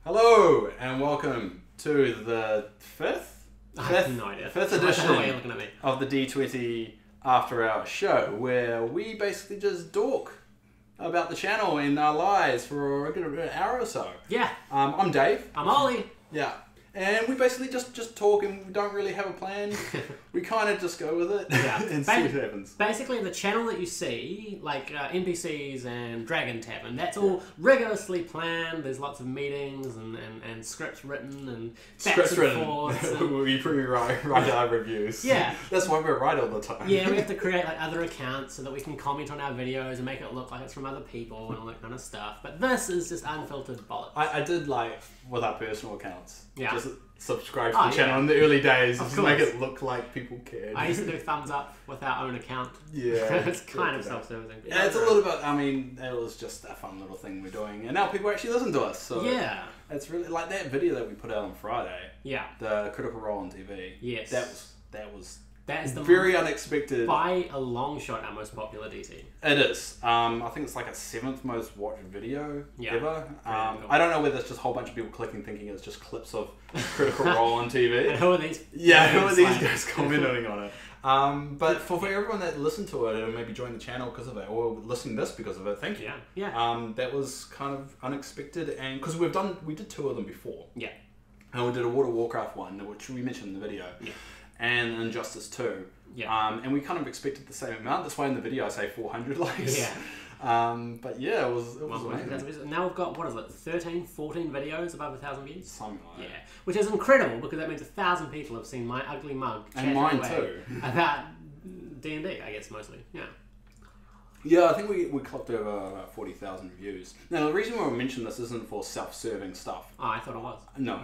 Hello and welcome to the fifth edition of the D20 Afterhours show, where we basically just talk about the channel in our lives for a good hour or so. Yeah. I'm Dave. I'm Ollie. Yeah. And we basically just talk and we don't really have a plan. We kind of just go with it and see what happens. Basically, the channel that you see, like NPCs and Dragon Tavern, that's all rigorously planned. There's lots of meetings and scripts written and backs and forths. We write our reviews. Yeah. That's why we're right all the time. Yeah, we have to create like other accounts so that we can comment on our videos and make it look like it's from other people and all that kind of stuff. But this is just unfiltered bollocks. I did like with our personal accounts. Yeah. Just subscribe to the channel in the early days and just make it look like people cared. I used to do thumbs up with our own account. Yeah. It's kind of self-serving. Yeah, it's a little bit, I mean, it was just a fun little thing we're doing. And now people actually listen to us. So yeah. It's really, like that video that we put out on Friday. Yeah. The Critical Role on TV. Yes. That is the very unexpected. By a long shot, our most popular DC. It is. I think it's like a 7th most watched video ever. Cool. I don't know whether it's just a whole bunch of people clicking thinking it's just clips of Critical Role on TV. And who are these? Yeah, who are these guys commenting on it? But for everyone that listened to it and maybe joined the channel because of it, or listening to this because of it, thank you. Yeah. That was kind of unexpected, and because we did 2 of them before. Yeah. And we did a World of Warcraft one, which we mentioned in the video. Yeah. And Injustice 2. Yeah. And we kind of expected the same amount. That's why in the video I say 400 likes. Yeah. But yeah, it was amazing. Now we've got, what is it, 13, 14 videos above 1,000 views? Something like that. Yeah. Which is incredible because that means 1,000 people have seen my ugly mug and mine away too. About D&D, I guess, mostly. Yeah. Yeah, I think we clocked over about 40,000 views. Now, the reason why we mention this isn't for self-serving stuff. Oh, I thought it was. No.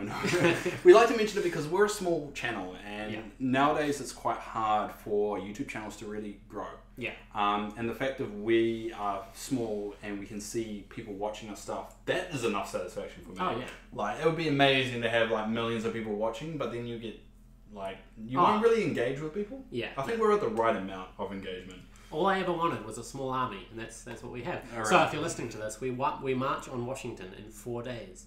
We like to mention it because we're a small channel, and nowadays it's quite hard for YouTube channels to really grow. Yeah. And the fact that we are small and we can see people watching our stuff, that is enough satisfaction for me. Oh, yeah. Like, it would be amazing to have like millions of people watching, but then you get like, you won't really engage with people. Yeah. I think we're at the right amount of engagement. All I ever wanted was a small army, and that's what we have. Right. So if you're listening to this, we march on Washington in 4 days.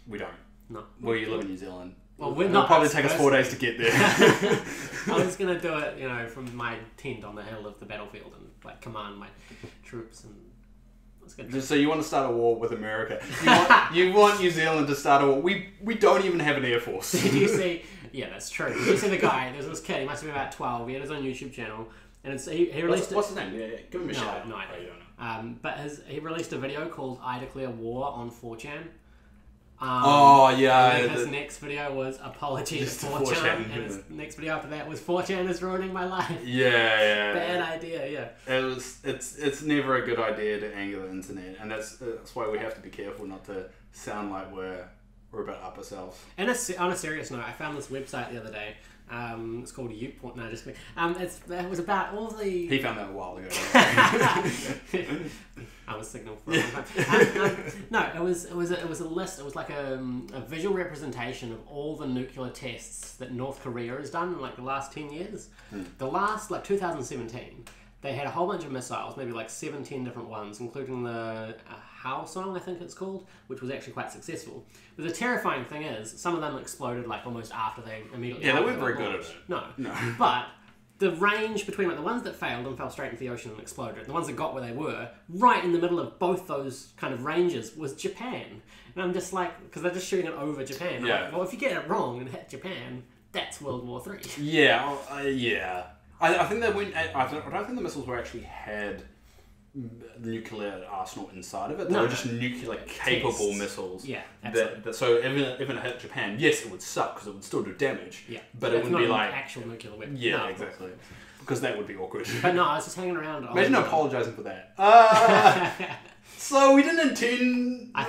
We don't. No. Well, you live in New Zealand. Well, we're It'll not. probably take us 4 days to get there. I was going to do it, from my tent on the hill of the battlefield and like command my troops and. So you want to start a war with America? You want New Zealand to start a war? We don't even have an air force. Did you see? Yeah, that's true. Did you see the guy? There's this kid. He must have been about 12. He had his own YouTube channel. And he released what's his name? Yeah, give him a shout out. No idea. Oh, you don't know. But he released a video called I Declare War on 4chan. His next video was Apologies to 4chan. And his next video after that was 4chan is ruining my life. Yeah. Bad idea, yeah. It's never a good idea to anger the internet. And that's why we have to be careful not to sound like we're about up ourselves. And on a serious note, I found this website the other day. It's called YouPorn. No, just kidding. It was about all the. He found that a while ago. I was signal for a long time. No, it was a list. It was like a visual representation of all the nuclear tests that North Korea has done in like the last 10 years. The last, like 2017, they had a whole bunch of missiles, maybe like 17 different ones, including the Song, I think it's called, which was actually quite successful. But the terrifying thing is, some of them exploded like almost after they immediately. Yeah, they weren't very good at it. No. But the range between like the ones that failed and fell straight into the ocean and exploded, and the ones that got where they were, right in the middle of both those kind of ranges was Japan. And I'm just like, because they're just shooting it over Japan. Yeah. Like, well, if you get it wrong and hit Japan, that's World War III. Yeah, yeah. I think they went. I don't think the missiles were actually had nuclear arsenal inside of it. They were just nuclear capable missiles. Yeah, absolutely. So if it hit Japan, yes, it would suck because it would still do damage. Yeah, but it wouldn't be like actual nuclear weapon. Yeah, no, exactly. Because that would be awkward. But no, I was just hanging around. Imagine apologising for that. So we didn't intend. I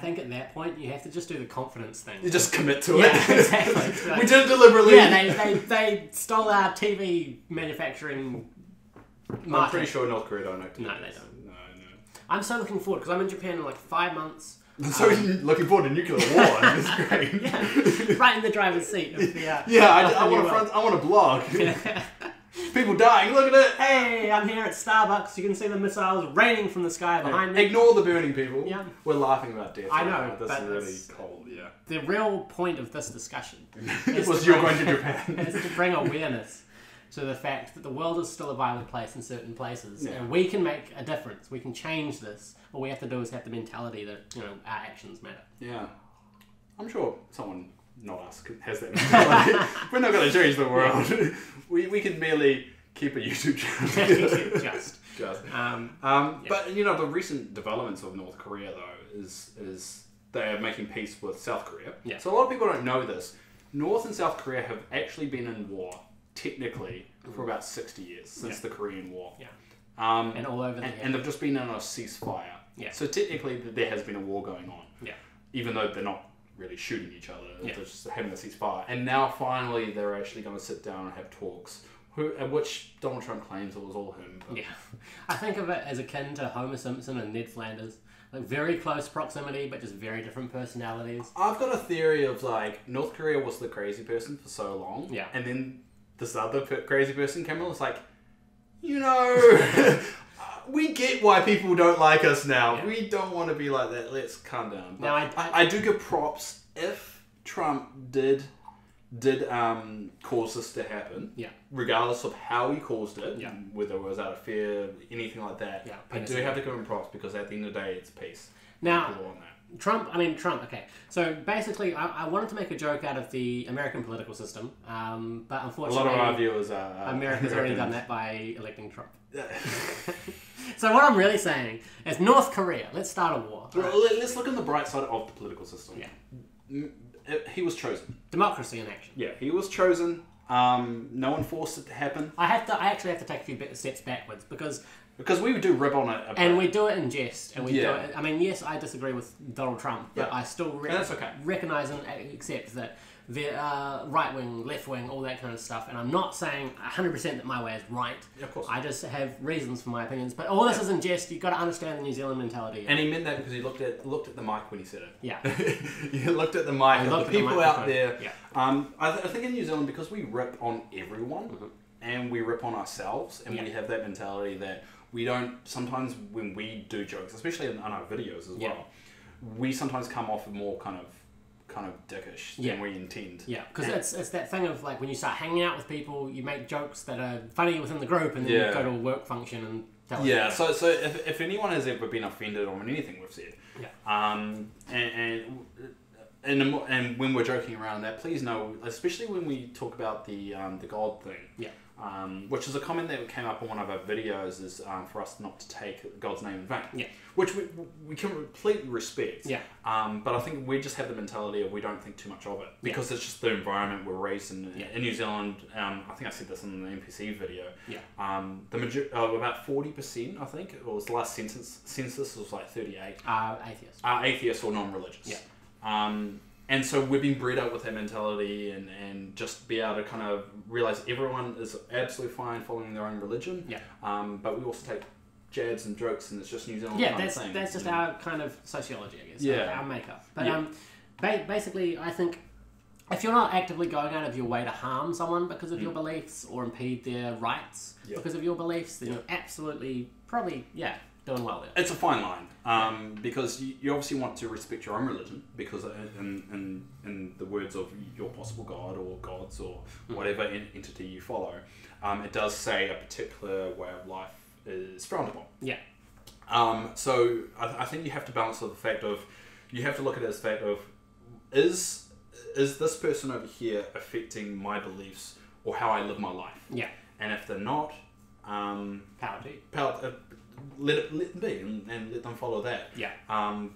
think at that point you have to just do the confidence thing. You just commit to it. Yeah, exactly. Like, we did it deliberately. Yeah, they stole our TV manufacturing market. I'm pretty sure North Korea don't know. No, they don't. No. I'm so looking forward because I'm in Japan in like 5 months. So you're looking forward to nuclear war. That's great. Yeah, right in the driver's seat of the. I want a blog. People dying, look at it! Hey, I'm here at Starbucks. You can see the missiles raining from the sky behind me. Ignore the burning people. Yeah. We're laughing about death. I know, This but is really cold, yeah. The real point of this discussion was you're going to Japan. is to bring awareness to the fact that the world is still a violent place in certain places, yeah. and we can make a difference. We can change this. All we have to do is have the mentality that our actions matter. Yeah, I'm sure someone, not us, has that mentality. We're not going to change the world. we can merely keep a YouTube channel. Just. Yeah. But the recent developments of North Korea though is they are making peace with South Korea. Yeah. So a lot of people don't know this. North and South Korea have actually been in war. Technically, for about 60 years since the Korean War. Yeah. And all over and they've just been in a ceasefire. Yeah. So technically, there has been a war going on. Yeah. Even though they're not really shooting each other, yeah. they're just having a ceasefire. And now finally, they're actually going to sit down and have talks. Which Donald Trump claims it was all him. But... Yeah. I think of it as akin to Homer Simpson and Ned Flanders. Like very close proximity, but just very different personalities. I've got a theory of North Korea was the crazy person for so long. Yeah. And then this other crazy person came along. It's like, we get why people don't like us now. Yeah. We don't want to be like that. Let's calm down. But now I do give props if Trump did cause this to happen. Yeah. Regardless of how he caused it, yeah. whether it was out of fear, anything like that. Yeah. I do have to give him props because at the end of the day, it's peace. Now. Trump, okay. So basically, I wanted to make a joke out of the American political system, but unfortunately... A lot of our viewers are... America's already done that by electing Trump. So what I'm really saying is North Korea, let's start a war. Well, let's look on the bright side of the political system. Yeah. He was chosen. Democracy in action. Yeah, he was chosen. No one forced it to happen. I actually have to take a few steps backwards because we do rib on it a bit. And we do it in jest. And we do it... I mean, yes, I disagree with Donald Trump, but I still that's okay. recognise and accept that there are right-wing, left-wing, all that kind of stuff. And I'm not saying 100% that my way is right. Yeah, of course. I just have reasons for my opinions. But all this isn't jest. You've got to understand the New Zealand mentality. And he meant that because he looked at the mic when he said it. Yeah. He looked at the mic and the people out there. Yeah. I think in New Zealand, because we rip on everyone and we rip on ourselves and we have that mentality that we don't, sometimes when we do jokes, especially on our videos as well, we sometimes come off more kind of dickish than we intend. Yeah, because it's that thing of when you start hanging out with people, you make jokes that are funny within the group, and then you go to a work function and tell them. Yeah, so if anyone has ever been offended on anything we've said, and when we're joking around that, please know, especially when we talk about the God thing, which is a comment that came up on one of our videos, is for us not to take God's name in vain. Yeah. Which we can completely respect. Yeah. But I think we just have the mentality of we don't think too much of it because it's just the environment we're raised in. In New Zealand, I think I said this in the NPC video. Yeah. About 40%, I think, it was the last census was 38. Atheists. Atheists or non-religious. Yeah. And so we've been bred up with that mentality and just be able to kind of realise everyone is absolutely fine following their own religion. Yeah. But we also take jabs and jokes, and it's just New Zealand. Yeah, that's just our kind of sociology, I guess. Yeah. Our makeup. But basically, I think if you're not actively going out of your way to harm someone because of your beliefs or impede their rights because of your beliefs, then you're absolutely probably doing well there. It's a fine line because you obviously want to respect your own religion because in the words of your possible God or gods or whatever entity you follow, it does say a particular way of life is frowned upon. Yeah. So I think you have to balance the fact of, you have to look at it as the fact of, is this person over here affecting my beliefs or how I live my life? Yeah. And if they're not, power to you. Let it be and let them follow that. Yeah.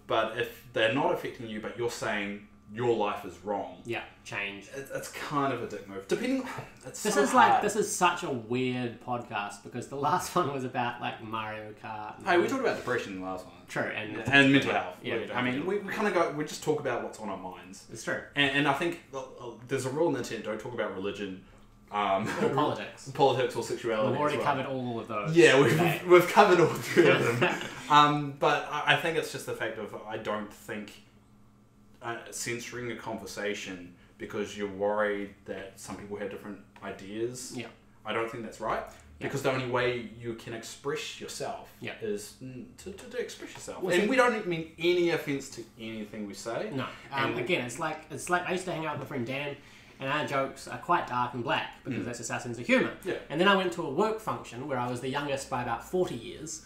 But if they're not affecting you, but you're saying your life is wrong. Yeah. Change. It's kind of a dick move. Depending. This is such a weird podcast because the last one was about Mario Kart. Hey, we talked about depression in the last one. True, and mental health. Yeah. I mean, we kind of we just talk about what's on our minds. It's true. And I think there's a rule in the internet: don't talk about religion. Or politics or sexuality. We've already covered all of those. Yeah, we've covered all three of them. But I think it's just the fact of, I don't think censoring a conversation because you're worried that some people have different ideas. Yeah. I don't think that's right. Because the only way you can express yourself is to express yourself. Well, and we don't mean any offence to anything we say. No. Again, it's like I used to hang out with my friend Dan, and our jokes are quite dark and black because that's just our sense of humour. Yeah. And then I went to a work function where I was the youngest by about 40 years.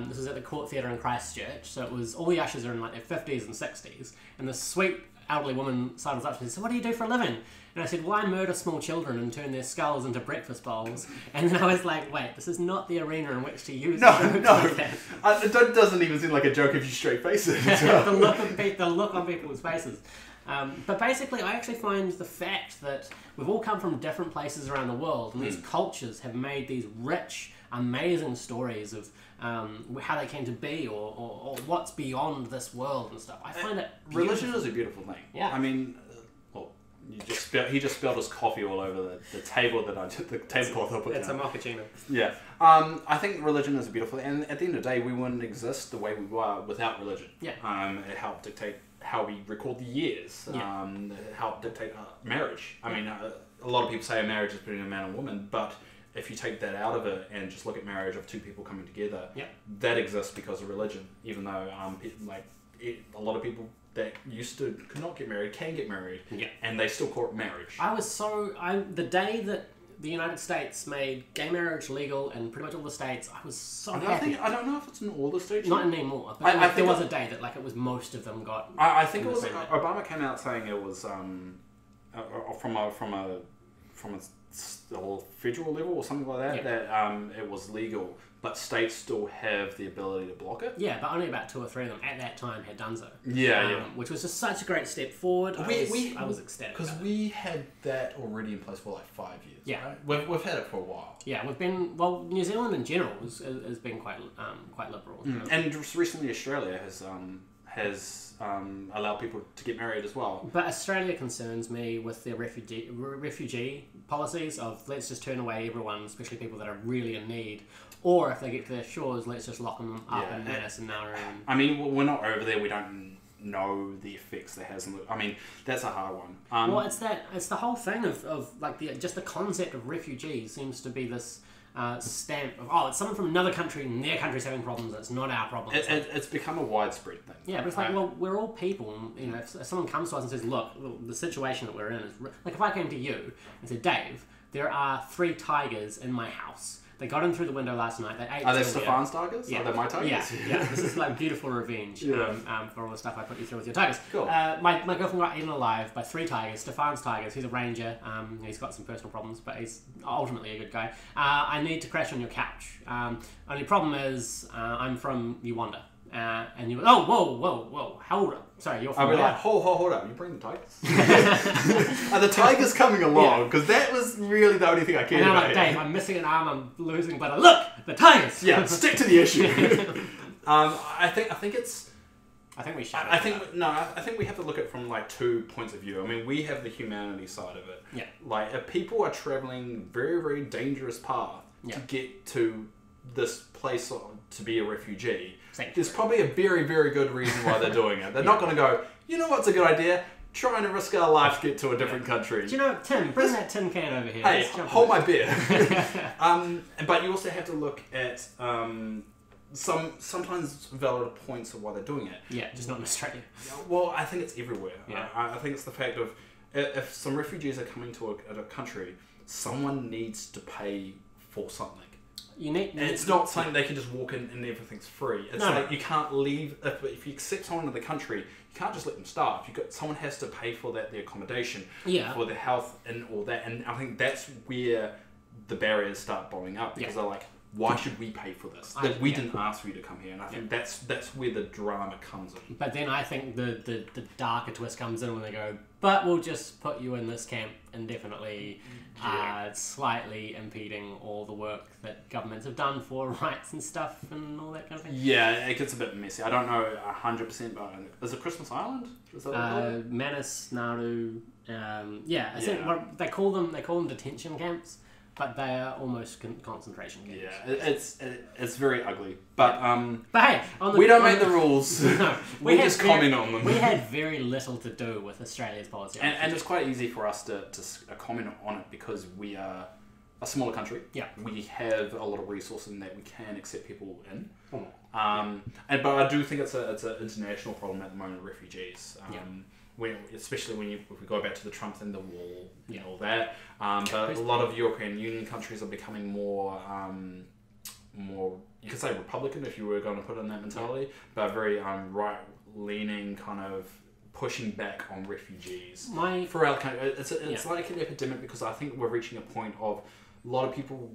This was at the Court Theatre in Christchurch, so it was all the ushers are in like their 50s and 60s, and this sweet elderly woman sidles up to me and said, "What do you do for a living?" And I said, "Well, I murder small children and turn their skulls into breakfast bowls." And then I was like, wait, this is not the arena in which to use jokes like that. It doesn't even seem like a joke if you straight face it. the look on people's faces. But basically, I actually find the fact that we've all come from different places around the world, and these cultures have made these rich, amazing stories of how they came to be, or what's beyond this world and stuff. I find it beautiful. Religion is a beautiful thing. Yeah. I mean, he just spilled his coffee all over the table the tablecloth I put down. It's a mochaccino. Yeah. I think religion is a beautiful thing, and at the end of the day, we wouldn't exist the way we were without religion. Yeah. It helped dictate how we record the years. Yeah. It helped dictate marriage. I mean, a lot of people say a marriage is between a man and woman, but if you take that out of it and just look at marriage of two people coming together, that exists because of religion. Even though a lot of people that used to could not get married can get married, and they still call it marriage. The day that the United States made gay marriage legal in pretty much all the states, I was so happy. I don't know if it's in all the states. Not anymore. But I think there was a day that it was most of them got. I think it was Obama came out saying it was from a federal level or something like that that it was legal, but states still have the ability to block it. Yeah, but only about 2 or 3 of them at that time had done so. Which was just such a great step forward. I was ecstatic. Because we had that already in place for like 5 years. Yeah, right? We've had it for a while. Yeah, New Zealand in general has been quite liberal. And just recently Australia has allowed people to get married as well. But Australia concerns me with their refugee policies of let's just turn away everyone, especially people that are really in need. Or if they get to their shores, let's just lock them up in Manus and Nauru. I mean, we're not over there. We don't know the effects that has. I mean, that's a hard one. Well, it's the whole thing of like just the concept of refugees seems to be this stamp of it's someone from another country and their country's having problems. It's not our problem. It's become a widespread thing. Yeah, but it's like, well, we're all people. And, if someone comes to us and says, "Look, the situation that we're in is like," if I came to you and said, "Dave, there are 3 tigers in my house. They got in through the window last night. They ate." Are they Stefan's tigers? Yeah. Are they my tigers? Yeah. This is like beautiful revenge for all the stuff I put you through with your tigers. Cool. My girlfriend got eaten alive by 3 tigers. Stefan's tigers. He's a ranger. He's got some personal problems, but he's ultimately a good guy. I need to crash on your couch. Only problem is I'm from Uganda. And you whoa, hold up. Sorry, you're from there. Like, hold up. You bring the tigers? Are the tigers coming along? Because that was really the only thing I cared about. And I'm like, Dave, I'm missing an arm, I'm losing blood. Look, the tigers! Yeah, stick to the issue. I think we should. I think we have to look at it from like 2 points of view. I mean, we have the humanity side of it. Yeah. Like, if people are traveling very, very dangerous path to get to this place to be a refugee, there's probably a very, very good reason why they're doing it. They're not going to go, you know what's a good idea? Trying to risk our life to get to a different country. Do you know, Tim, bring that tin can over here. Hey, hold my beer. But you also have to look at sometimes valid points of why they're doing it. Yeah, just not in Australia. Well, I think it's everywhere. Yeah. I think it's the fact of if some refugees are coming to a country, someone needs to pay for something. It's not something they can just walk in and everything's free. It's like you can't leave if you accept someone in the country. You can't just let them starve. Someone has to pay for their accommodation, for their health and all that. And I think that's where the barriers start blowing up because they're like, why should we pay for this? We didn't ask for you to come here, and I think that's where the drama comes in. But then I think the darker twist comes in when they go, but we'll just put you in this camp indefinitely, slightly impeding all the work that governments have done for rights and stuff and all that kind of thing. Yeah, it gets a bit messy. I don't know 100%, but is it Christmas Island? Is that Manus, Nauru, I think they call them detention camps. But they are almost concentration camps. Yeah, it's very ugly. But hey, we don't make the rules. No, we just comment on them. We had very little to do with Australia's policy. And it's quite easy for us to comment on it because we are a smaller country. Yeah. We have a lot of resources in that we can accept people in. Oh. But I do think it's an international problem at the moment, refugees. Especially if we go back to the Trump thing, the wall, and all that. But a lot of European Union countries are becoming more, you could say Republican if you were going to put in that mentality, but very right-leaning kind of pushing back on refugees. For our country, it's like an epidemic because I think we're reaching a point of a lot of people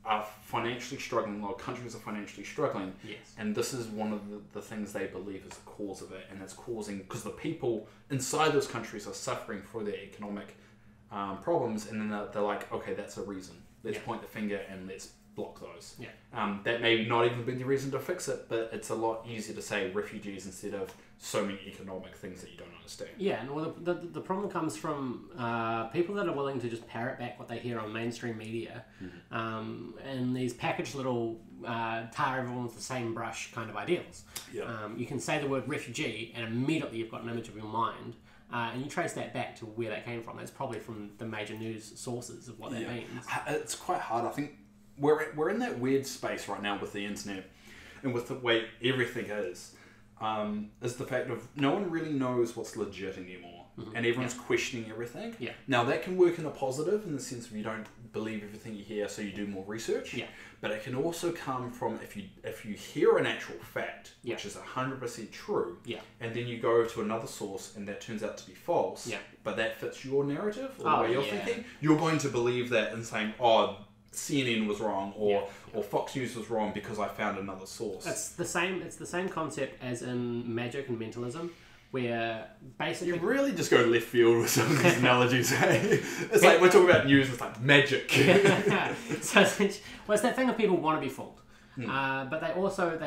are financially struggling, a lot of countries are financially struggling, and this is one of the things they believe is the cause of it, and it's causing, because the people inside those countries are suffering for their economic problems, and then they're like, okay, that's a reason. Let's point the finger and let's block those. That may not even be the reason to fix it, but it's a lot easier to say refugees instead of so many economic things that you don't understand. Yeah, and well, the problem comes from people that are willing to just parrot back what they hear on mainstream media, and these packaged little tar everyone with the same brush kind of ideals. You can say the word refugee and immediately you've got an image of your mind. And you trace that back to where that came from. It's probably from the major news sources of what that means. It's quite hard. I think we're in that weird space right now with the internet and with the way everything is the fact of no one really knows what's legit anymore. And everyone's questioning everything. Now that can work in a positive in the sense of you don't believe everything you hear, so you do more research. But it can also come from if you hear an actual fact, which is 100% true, and then you go to another source and that turns out to be false, but that fits your narrative or the way you're thinking, you're going to believe that and saying, oh, CNN was wrong or Fox News was wrong because I found another source. It's the same concept as in magic and mentalism, where basically you really just go left field with some of these analogies. It's like we're talking about news. It's like magic. So it's that thing of people want to be fooled, but they also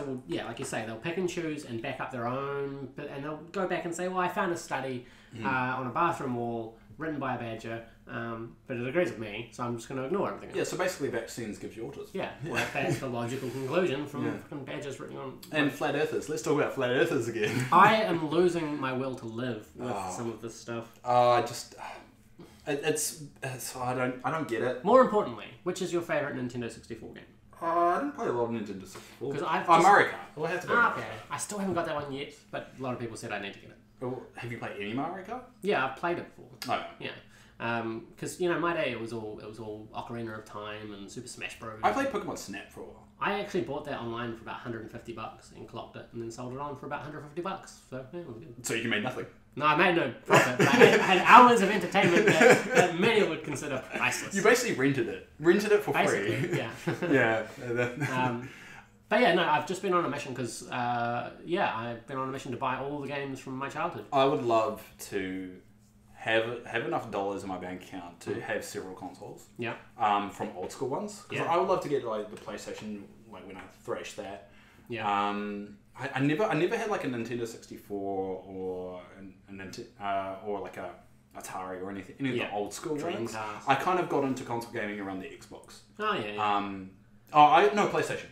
will, like you say, they'll pick and choose and back up their own, and they'll go back and say, well, I found a study on a bathroom wall written by a badger, but it agrees with me, so I'm just going to ignore everything else. So basically vaccines gives you autism. Well, that's the logical conclusion from badgers written on... And flat earthers. Let's talk about flat earthers again. I am losing my will to live with some of this stuff. I don't get it. More importantly, which is your favourite Nintendo 64 game? I didn't play a lot of Nintendo 64. Mario Kart. Well, I have to be okay. I still haven't got that one yet, but a lot of people said I need to get it. Have you played any Mario Kart? Yeah, I've played it before. Oh. Yeah. Because, my day it was all Ocarina of Time and Super Smash Bros. I played Pokemon Snap for a while. I actually bought that online for about $150 and clocked it and then sold it on for about $150. So, yeah, it was good. So you made nothing? No, I made no profit, but I had hours of entertainment that many would consider priceless. You basically rented it. Rented it for free. Yeah. But yeah, no, I've just been on a mission because, I've been on a mission to buy all the games from my childhood. I would love to have enough dollars in my bank account to have several consoles. Yeah. From old school ones. Because I would love to get like the PlayStation, like when I thrashed that. Yeah. I never had like a Nintendo 64 or or like a Atari or anything, any of the old school ones. I kind of got into console gaming around the Xbox. Oh yeah. PlayStation.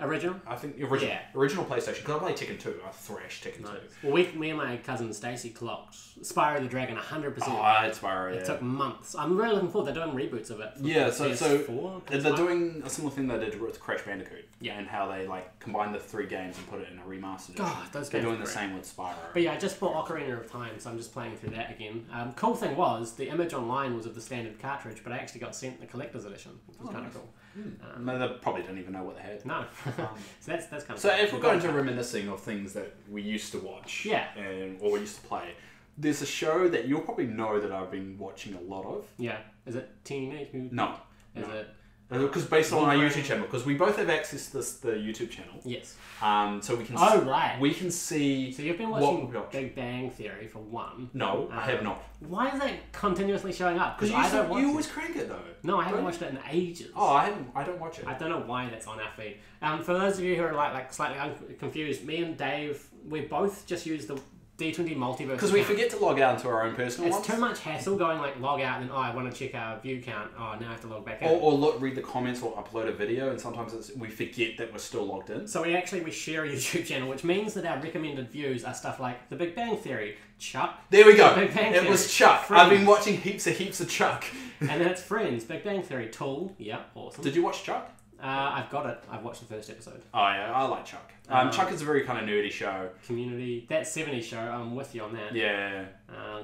Original? I think original. Yeah. Original PlayStation. Because I played Tekken 2. I thrashed Tekken 2. Well, me and my cousin Stacey clocked Spyro the Dragon 100%. Oh, I had Spyro, It took months. I'm really looking forward. They're doing reboots of it. Yeah, so they're doing a similar thing they did with Crash Bandicoot. Yeah. And how they like combined the 3 games and put it in a remastered edition. God, those games They're doing the same with Spyro. But yeah, I just bought Ocarina of Time, so I'm just playing through that again. Cool thing was, the image online was of the standard cartridge, but I actually got sent the collector's edition, which was kind of cool. No, they probably didn't even know what they had. No. So that's kind of So cool. If we're going to reminiscing of things that we used to watch or we used to play, there's a show that you'll probably know that I've been watching a lot of. Yeah. Is it Teenage Mutant? No. Is it? Because based on our YouTube channel, because we both have access to the YouTube channel. Yes. So we can. Oh right. We can see. So you've been watching Big Bang Theory for one. No, I have not. Why is that continuously showing up? Because you always crank it though. No, I haven't watched it in ages. Oh, I don't watch it. I don't know why that's on our feed. For those of you who are like slightly confused, me and Dave, we both just use the D20 Multiverse. Because we forget to log out into our own personal ones. It's too much hassle going like log out and then I want to check our view count. Oh, now I have to log back in. Or read the comments or upload a video, and sometimes we forget that we're still logged in. So we share a YouTube channel, which means that our recommended views are stuff like The Big Bang Theory, Chuck. There we go. Big Bang Theory, it was Chuck. Friends. I've been watching heaps of Chuck. And then it's Friends, Big Bang Theory, Tool. Yeah, awesome. Did you watch Chuck? I've got it. I've watched the first episode. Oh yeah, I like Chuck. Chuck is a very kind of nerdy show. Community, that 70s show. I'm with you on that. Yeah.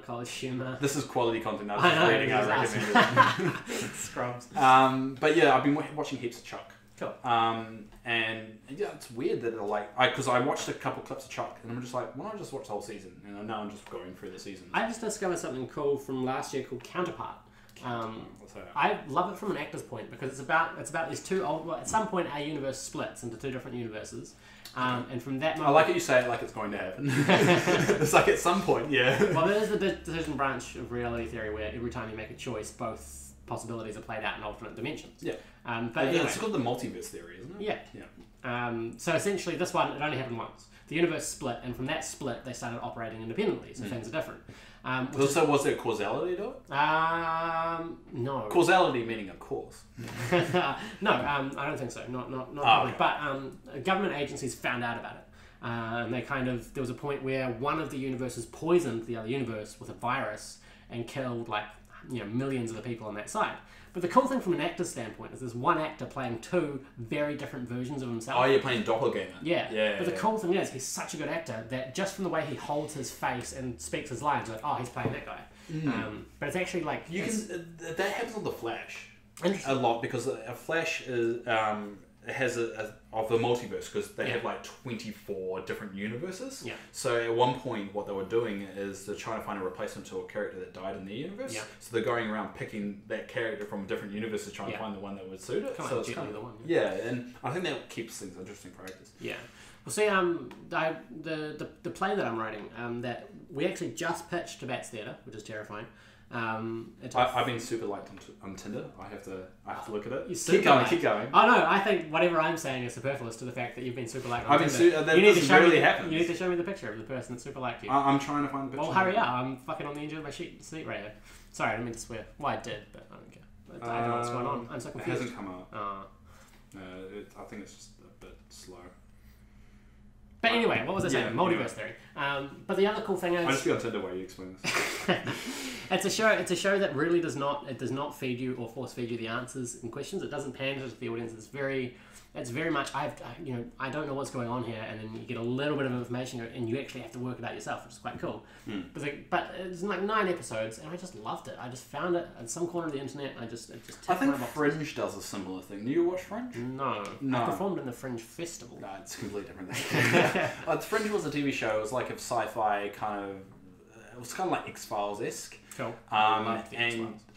College humor. This is quality content. I'm just reading. I recommend it. Scrubs. But yeah, I've been watching heaps of Chuck. Cool. And yeah, it's weird that because I watched a couple clips of Chuck and I'm just like, why don't I just watch the whole season? And now I'm just going through the season. I just discovered something cool from last year called Counterpart. I love it from an actor's point because it's about these two old. Well, at some point, our universe splits into two different universes, and from that moment, I like it. You say it like it's going to happen. It's like at some point, yeah. Well, there's the decision branch of reality theory where every time you make a choice, both possibilities are played out in alternate dimensions. Yeah. But anyway, it's called the multiverse theory, isn't it? Yeah. Yeah. So essentially, this one it only happened once. The universe split, and from that split, they started operating independently, so things are different. So was there causality to it? No. Causality meaning a cause. No, I don't think so. Not okay. But government agencies found out about it. And there was a point where one of the universes poisoned the other universe with a virus and killed millions of the people on that side. But the cool thing from an actor's standpoint is there's one actor playing two very different versions of himself. Oh, you're playing doppelganger. Yeah. But the cool thing is he's such a good actor that just from the way he holds his face and speaks his lines, you're like, oh, he's playing that guy. But it's actually like... That happens on The Flash a lot because a Flash is... has of the multiverse because they have 24 different universes. Yeah. So at one point, what they were doing is they're trying to find a replacement to a character that died in their universe. Yeah. So they're going around picking that character from different universes, trying to find the one that would suit it. Kind so of it's kind of the one. Yeah, and I think that keeps things interesting for actors. Yeah. Well, see, the play that I'm writing, that we actually just pitched to Bats Theatre, which is terrifying. I've been super liked on Tinder. I have to look at it. Keep going. Oh no, I think whatever I'm saying is superfluous to the fact that you've been super liked on Tinder. You need to show me the picture of the person that super liked you. I'm trying to find the picture. Well, hurry up! I'm fucking on the edge of my seat right here. Sorry, I didn't mean to swear. Well, I did, but I don't care. I don't know what's going on. I'm so confused. It hasn't come up. I think it's just a bit slow. But anyway, what was I saying? Multiverse theory. But the other cool thing is... I just be on Tinder while you explain this. It's a show that really does not feed you or force feed you the answers and questions. It doesn't pander to the audience. It's very much I don't know what's going on here, and then you get a little bit of information and you actually have to work it out yourself, which is quite cool. But it's like 9 episodes, and I just loved it. I just found it at some corner of the internet. I think Fringe does a similar thing. Do you watch Fringe? No. I performed in the Fringe Festival. No, it's a completely different thing. Fringe was a TV show. It was like a sci-fi kind of. It was kind of like X-Files-esque. Cool. And I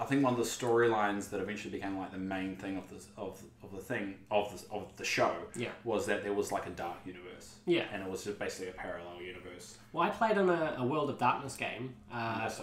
think one of the storylines that eventually became like the main thing of the show was that there was like a dark universe. Yeah. And it was just basically a parallel universe. Well, I played in a World of Darkness game. It's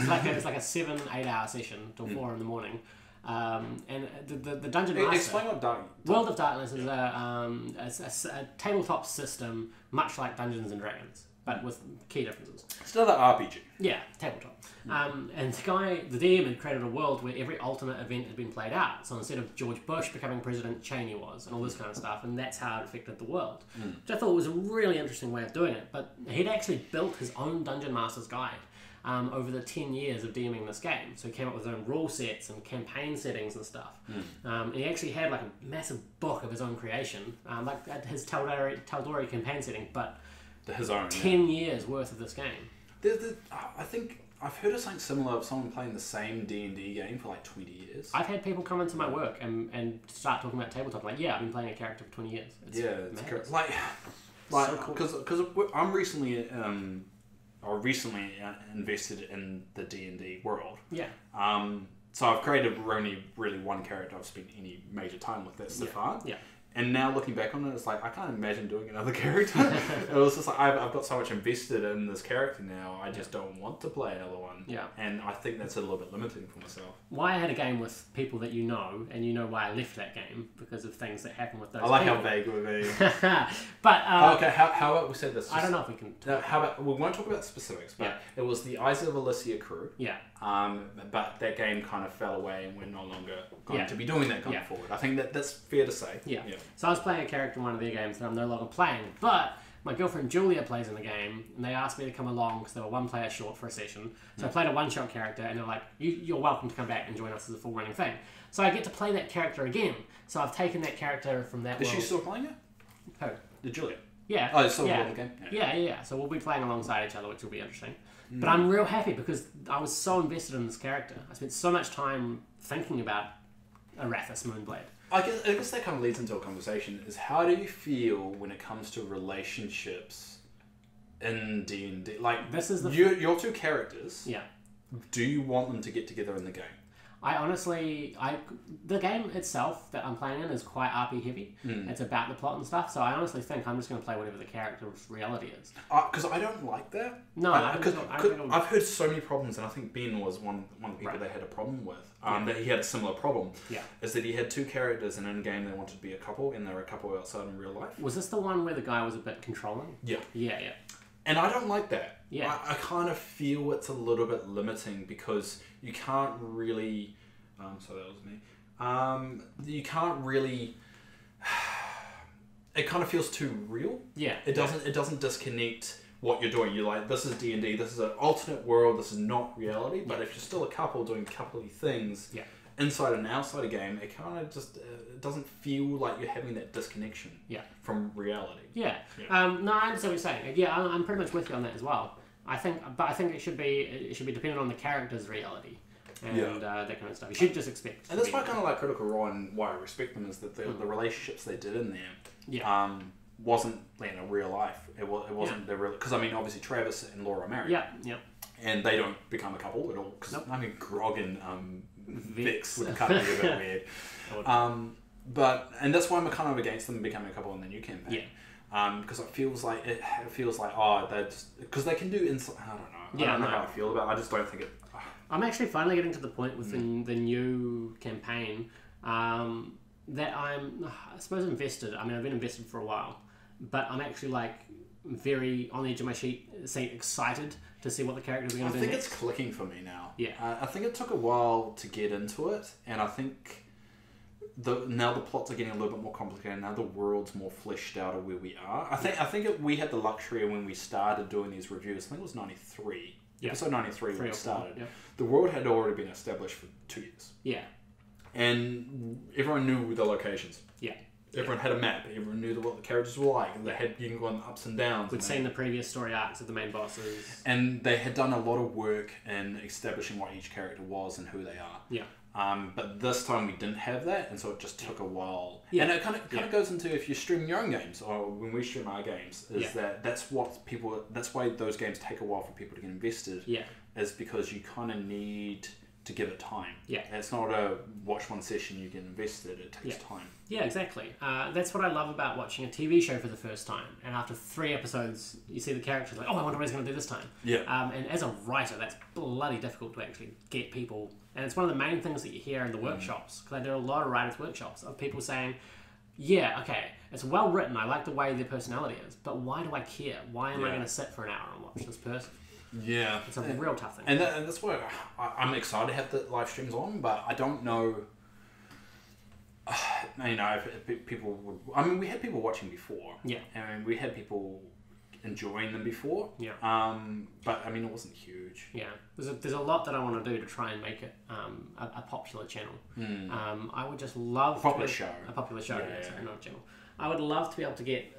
like a 7-8 hour session till 4 in the morning. And the Dungeon Master... Explain what World of Darkness is a tabletop system much like Dungeons and Dragons, but with key differences. It's another RPG. Yeah, tabletop. And the DM had created a world where every alternate event had been played out. So instead of George Bush becoming president, Cheney was, and all this kind of stuff, and that's how it affected the world. Which I thought was a really interesting way of doing it. But he'd actually built his own Dungeon Master's Guide over the 10 years of DMing this game. So he came up with his own rule sets and campaign settings and stuff. And he actually had like a massive book of his own creation, like his Tal'Dorei campaign setting, but his own 10 years worth of this game. I think I've heard of something similar of someone playing the same D&D game for like 20 years. I've had people come into my work and start talking about tabletop. Like, yeah, I've been playing a character for 20 years. It's like so cool. Because I'm recently invested in the D&D world. Yeah. So I've created only really one character I've spent any major time with. That's Stefan. Yeah. And now looking back on it, it's like I can't imagine doing another character. It was just like I've got so much invested in this character now. I just don't want to play another one. Yeah. And I think that's a little bit limiting for myself. Why I had a game with people that you know, and you know why I left that game because of things that happened with those. I like people. how vague we're being. But okay, how about we said this? I don't know if we can. How about we won't talk about specifics, but it was the Eyes of Alicia crew. Yeah. But that game kind of fell away, and we're no longer going to be doing that going forward. I think that's fair to say. Yeah. So I was playing a character in one of their games that I'm no longer playing, but my girlfriend Julia plays in the game, and they asked me to come along because they were one player short for a session. So I played a one-shot character, and they're like, you're welcome to come back and join us as a full-running thing. So I get to play that character again. So I've taken that character from that Is world. she still playing it? Who? The Julia? Yeah. Oh, it's still in the game? Yeah. So we'll be playing alongside each other, which will be interesting. But I'm real happy because I was so invested in this character. I spent so much time thinking about Arathis Moonblade. I guess that kind of leads into a conversation, is how do you feel when it comes to relationships in D&D? Like, this is your two characters, yeah. Do you want them to get together in the game? I honestly, the game itself that I'm playing in is quite RP heavy. It's about the plot and stuff, so I honestly think I'm just going to play whatever the character's reality is. Because I don't like that. No, I've heard so many problems, and I think Ben was one of the people they had a problem with. That he had a similar problem. Yeah. Is that he had two characters, and in game they wanted to be a couple, and they were a couple outside in real life. Was this the one where the guy was a bit controlling? Yeah. Yeah. And I don't like that. Yeah. I kind of feel it's a little bit limiting because you can't really... so that was me. You can't really... It kind of feels too real. Yeah. It doesn't disconnect what you're doing. You're like, this is D&D, this is an alternate world, this is not reality. But if you're still a couple doing coupley things... inside and outside a game, it kind of just it doesn't feel like you're having that disconnection from reality. No, I understand what you're saying. Yeah, I'm pretty much with you on that as well. I think it should be dependent on the character's reality and that kind of stuff. You should just expect. And that's why I kind of like Critical Role and why I respect them is that the relationships they did in there wasn't real life. It wasn't the real, because I mean obviously Travis and Laura are married. Yeah. And they don't become a couple at all. Because I mean Grog and Vix would kind of be a bit weird. And that's why I'm kind of against them becoming a couple in the new campaign. Because it feels like because they can do inside. I don't know. I don't know how I feel about it. I just don't think it. I'm actually finally getting to the point within the new campaign that I'm, I suppose, invested. I mean, I've been invested for a while, but I'm actually like very on the edge of my seat, excited to see what the characters are going to do. I think it's clicking for me now. Yeah. I think it took a while to get into it, and I think now the plots are getting a little bit more complicated. Now the world's more fleshed out of where we are. I think we had the luxury when we started doing these reviews. I think it was 93. Episode 93 when we started. The world had already been established for 2 years. Yeah. And everyone knew the locations. Yeah. Everyone had a map. Everyone knew what the characters were like. You can go on ups and downs. We'd seen the previous story arcs of the main bosses. And they had done a lot of work in establishing what each character was and who they are. Yeah. But this time we didn't have that, and so it just took a while. Yeah. And it kind of goes into if you stream your own games, or when we stream our games, that's why those games take a while for people to get invested. Yeah. Is because you kind of need to give it time. Yeah. It's not a watch one session, you get invested, it takes time. Yeah, exactly. That's what I love about watching a TV show for the first time. And after 3 episodes, you see the characters like, oh, I wonder what he's going to do this time. Yeah. And as a writer, that's bloody difficult to actually get people. And it's one of the main things that you hear in the workshops. Because I do a lot of writers' workshops of people saying, yeah, okay, it's well written. I like the way their personality is. But why do I care? Why am I going to sit for an hour and watch this person? Yeah. It's a real tough thing. And that's why I'm excited to have the live streams on, but I don't know... if people would... I mean, we had people watching before. Yeah. And we had people enjoying them before. Yeah. But, I mean, it wasn't huge. Yeah. There's a lot that I want to do to try and make it a popular channel. I would just love... A popular show. A popular show, sorry, not a channel. I would love to be able to get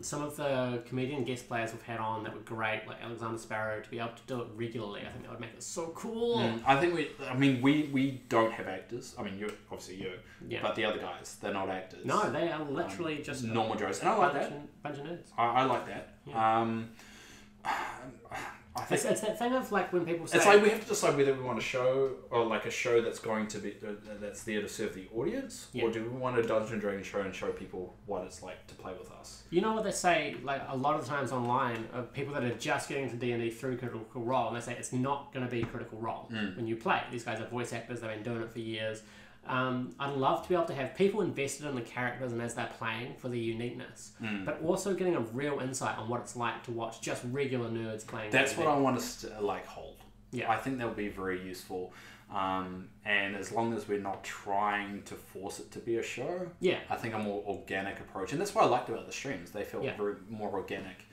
some of the comedian guest players we've had on that were great, like Alexander Sparrow, to be able to do it regularly. I think that would make it so cool. I think we don't have actors. I mean, but the other guys, they're not actors. No, they are literally just normal Joes, and I like that. Bunch of nerds. I like that. Yeah. it's that thing of like when people say... It's like we have to decide whether we want a show or like a show that's going to be that's there to serve the audience, or do we want a Dungeons and Dragons show and show people what it's like to play with us? You know what they say, like a lot of the times online, of people that are just getting into D&D through Critical Role, and they say it's not going to be Critical Role when you play. These guys are voice actors, they've been doing it for years. I'd love to be able to have people invested in the characters and as they're playing for the uniqueness, but also getting a real insight on what it's like to watch just regular nerds playing. That's D&D. What I want us to hold. Yeah, I think that would be very useful. And as long as we're not trying to force it to be a show, I think a more organic approach, and that's what I liked about the streams. They felt very more organic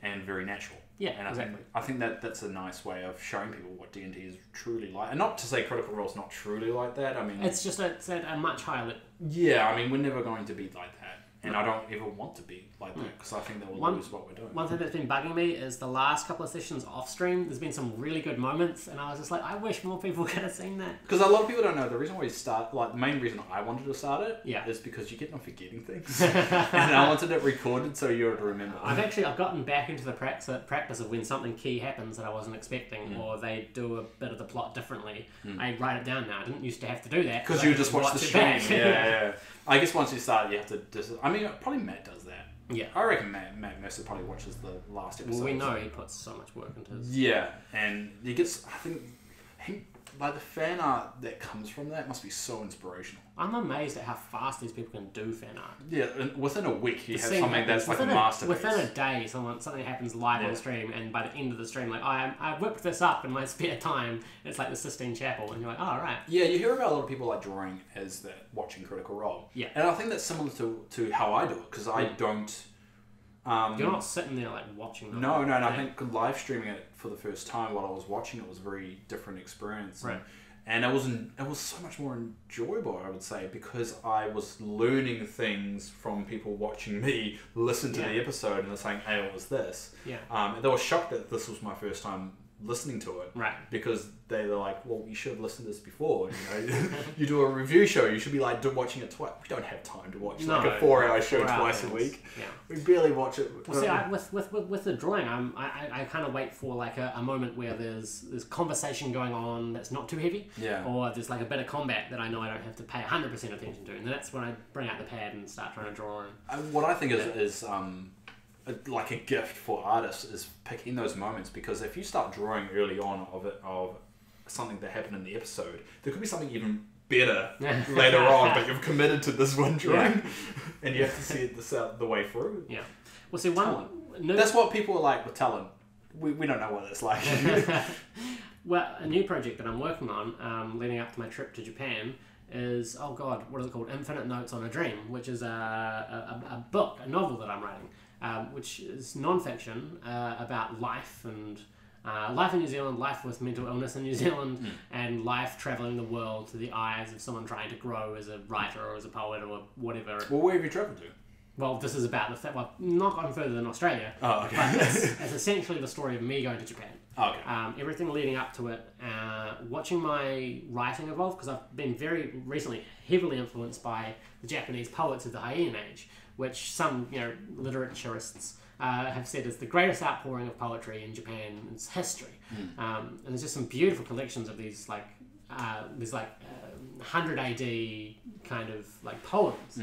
and very natural. Yeah, and exactly. I think that's a nice way of showing people what D&D is truly like, and not to say Critical Role's not truly like that. I mean, it's just it's at a much higher level. Yeah, I mean, we're never going to be like that. And I don't ever want to be like that because I think that will lose what we're doing. One thing that's been bugging me is the last couple of sessions off stream, there's been some really good moments, and I was just like, I wish more people could have seen that. Because a lot of people don't know, the reason why you start, like the main reason I wanted to start it is because you get on forgetting things. And I wanted it recorded so you would remember. I've gotten back into the practice of when something key happens that I wasn't expecting, or they do a bit of the plot differently, I write it down now. I didn't used to have to do that. Because you just watch the stream. Yeah. I guess once you start, you have to... I mean, probably Matt does that. Yeah. I reckon Matt Mercer probably watches the last episode. Well, we know he puts so much work into his... Yeah, and he gets... I think... Like, the fan art that comes from that must be so inspirational. I'm amazed at how fast these people can do fan art. Yeah, and within a week you have something that's like a masterpiece. Within a day, something happens live on stream, and by the end of the stream, like, I whipped this up in my spare time, and it's like the Sistine Chapel, and you're like, oh, right. Yeah, you hear about a lot of people like drawing as that, watching Critical Role. Yeah. And I think that's similar to how I do it, because I don't... You're not sitting there like watching them. No. I think live streaming it for the first time while I was watching it was a very different experience. Right. And it was so much more enjoyable, I would say, because I was learning things from people watching me listen to the episode and they're saying, hey, what was this? Yeah. And they were shocked that this was my first time listening to it. Right. Because they were like, well, you should have listened to this before. You know, you do a review show, you should be like watching it twice. We don't have time to watch like a 4-hour show twice a week. Yeah. We barely watch it. Well, see, with the drawing, I kind of wait for like a moment where there's conversation going on that's not too heavy. Yeah. Or there's like a bit of combat that I know I don't have to pay 100% attention to, and that's when I bring out the pad and start trying to draw. What I think is like a gift for artists is picking those moments, because if you start drawing early on of something that happened in the episode, there could be something even better later on, but you've committed to this one drawing and you have to see it the way through. Yeah. Well, see, that's what people are like with talent. We don't know what it's like. Well, a new project that I'm working on, leading up to my trip to Japan, is, oh God, what is it called? Infinite Notes on a Dream, which is a book, a novel that I'm writing. Which is non-fiction about life and life in New Zealand, life with mental illness in New Zealand, and life travelling the world through the eyes of someone trying to grow as a writer or as a poet or whatever. Well, where have you travelled to? Well, this is about the fact. Well, not gone further than Australia. Oh, okay. But it's essentially the story of me going to Japan. Oh, okay. Everything leading up to it, watching my writing evolve, because I've been very recently heavily influenced by the Japanese poets of the Heian Age, which some literaturists have said is the greatest outpouring of poetry in Japan's history. And there's just some beautiful collections of these 100 AD kind of like poems.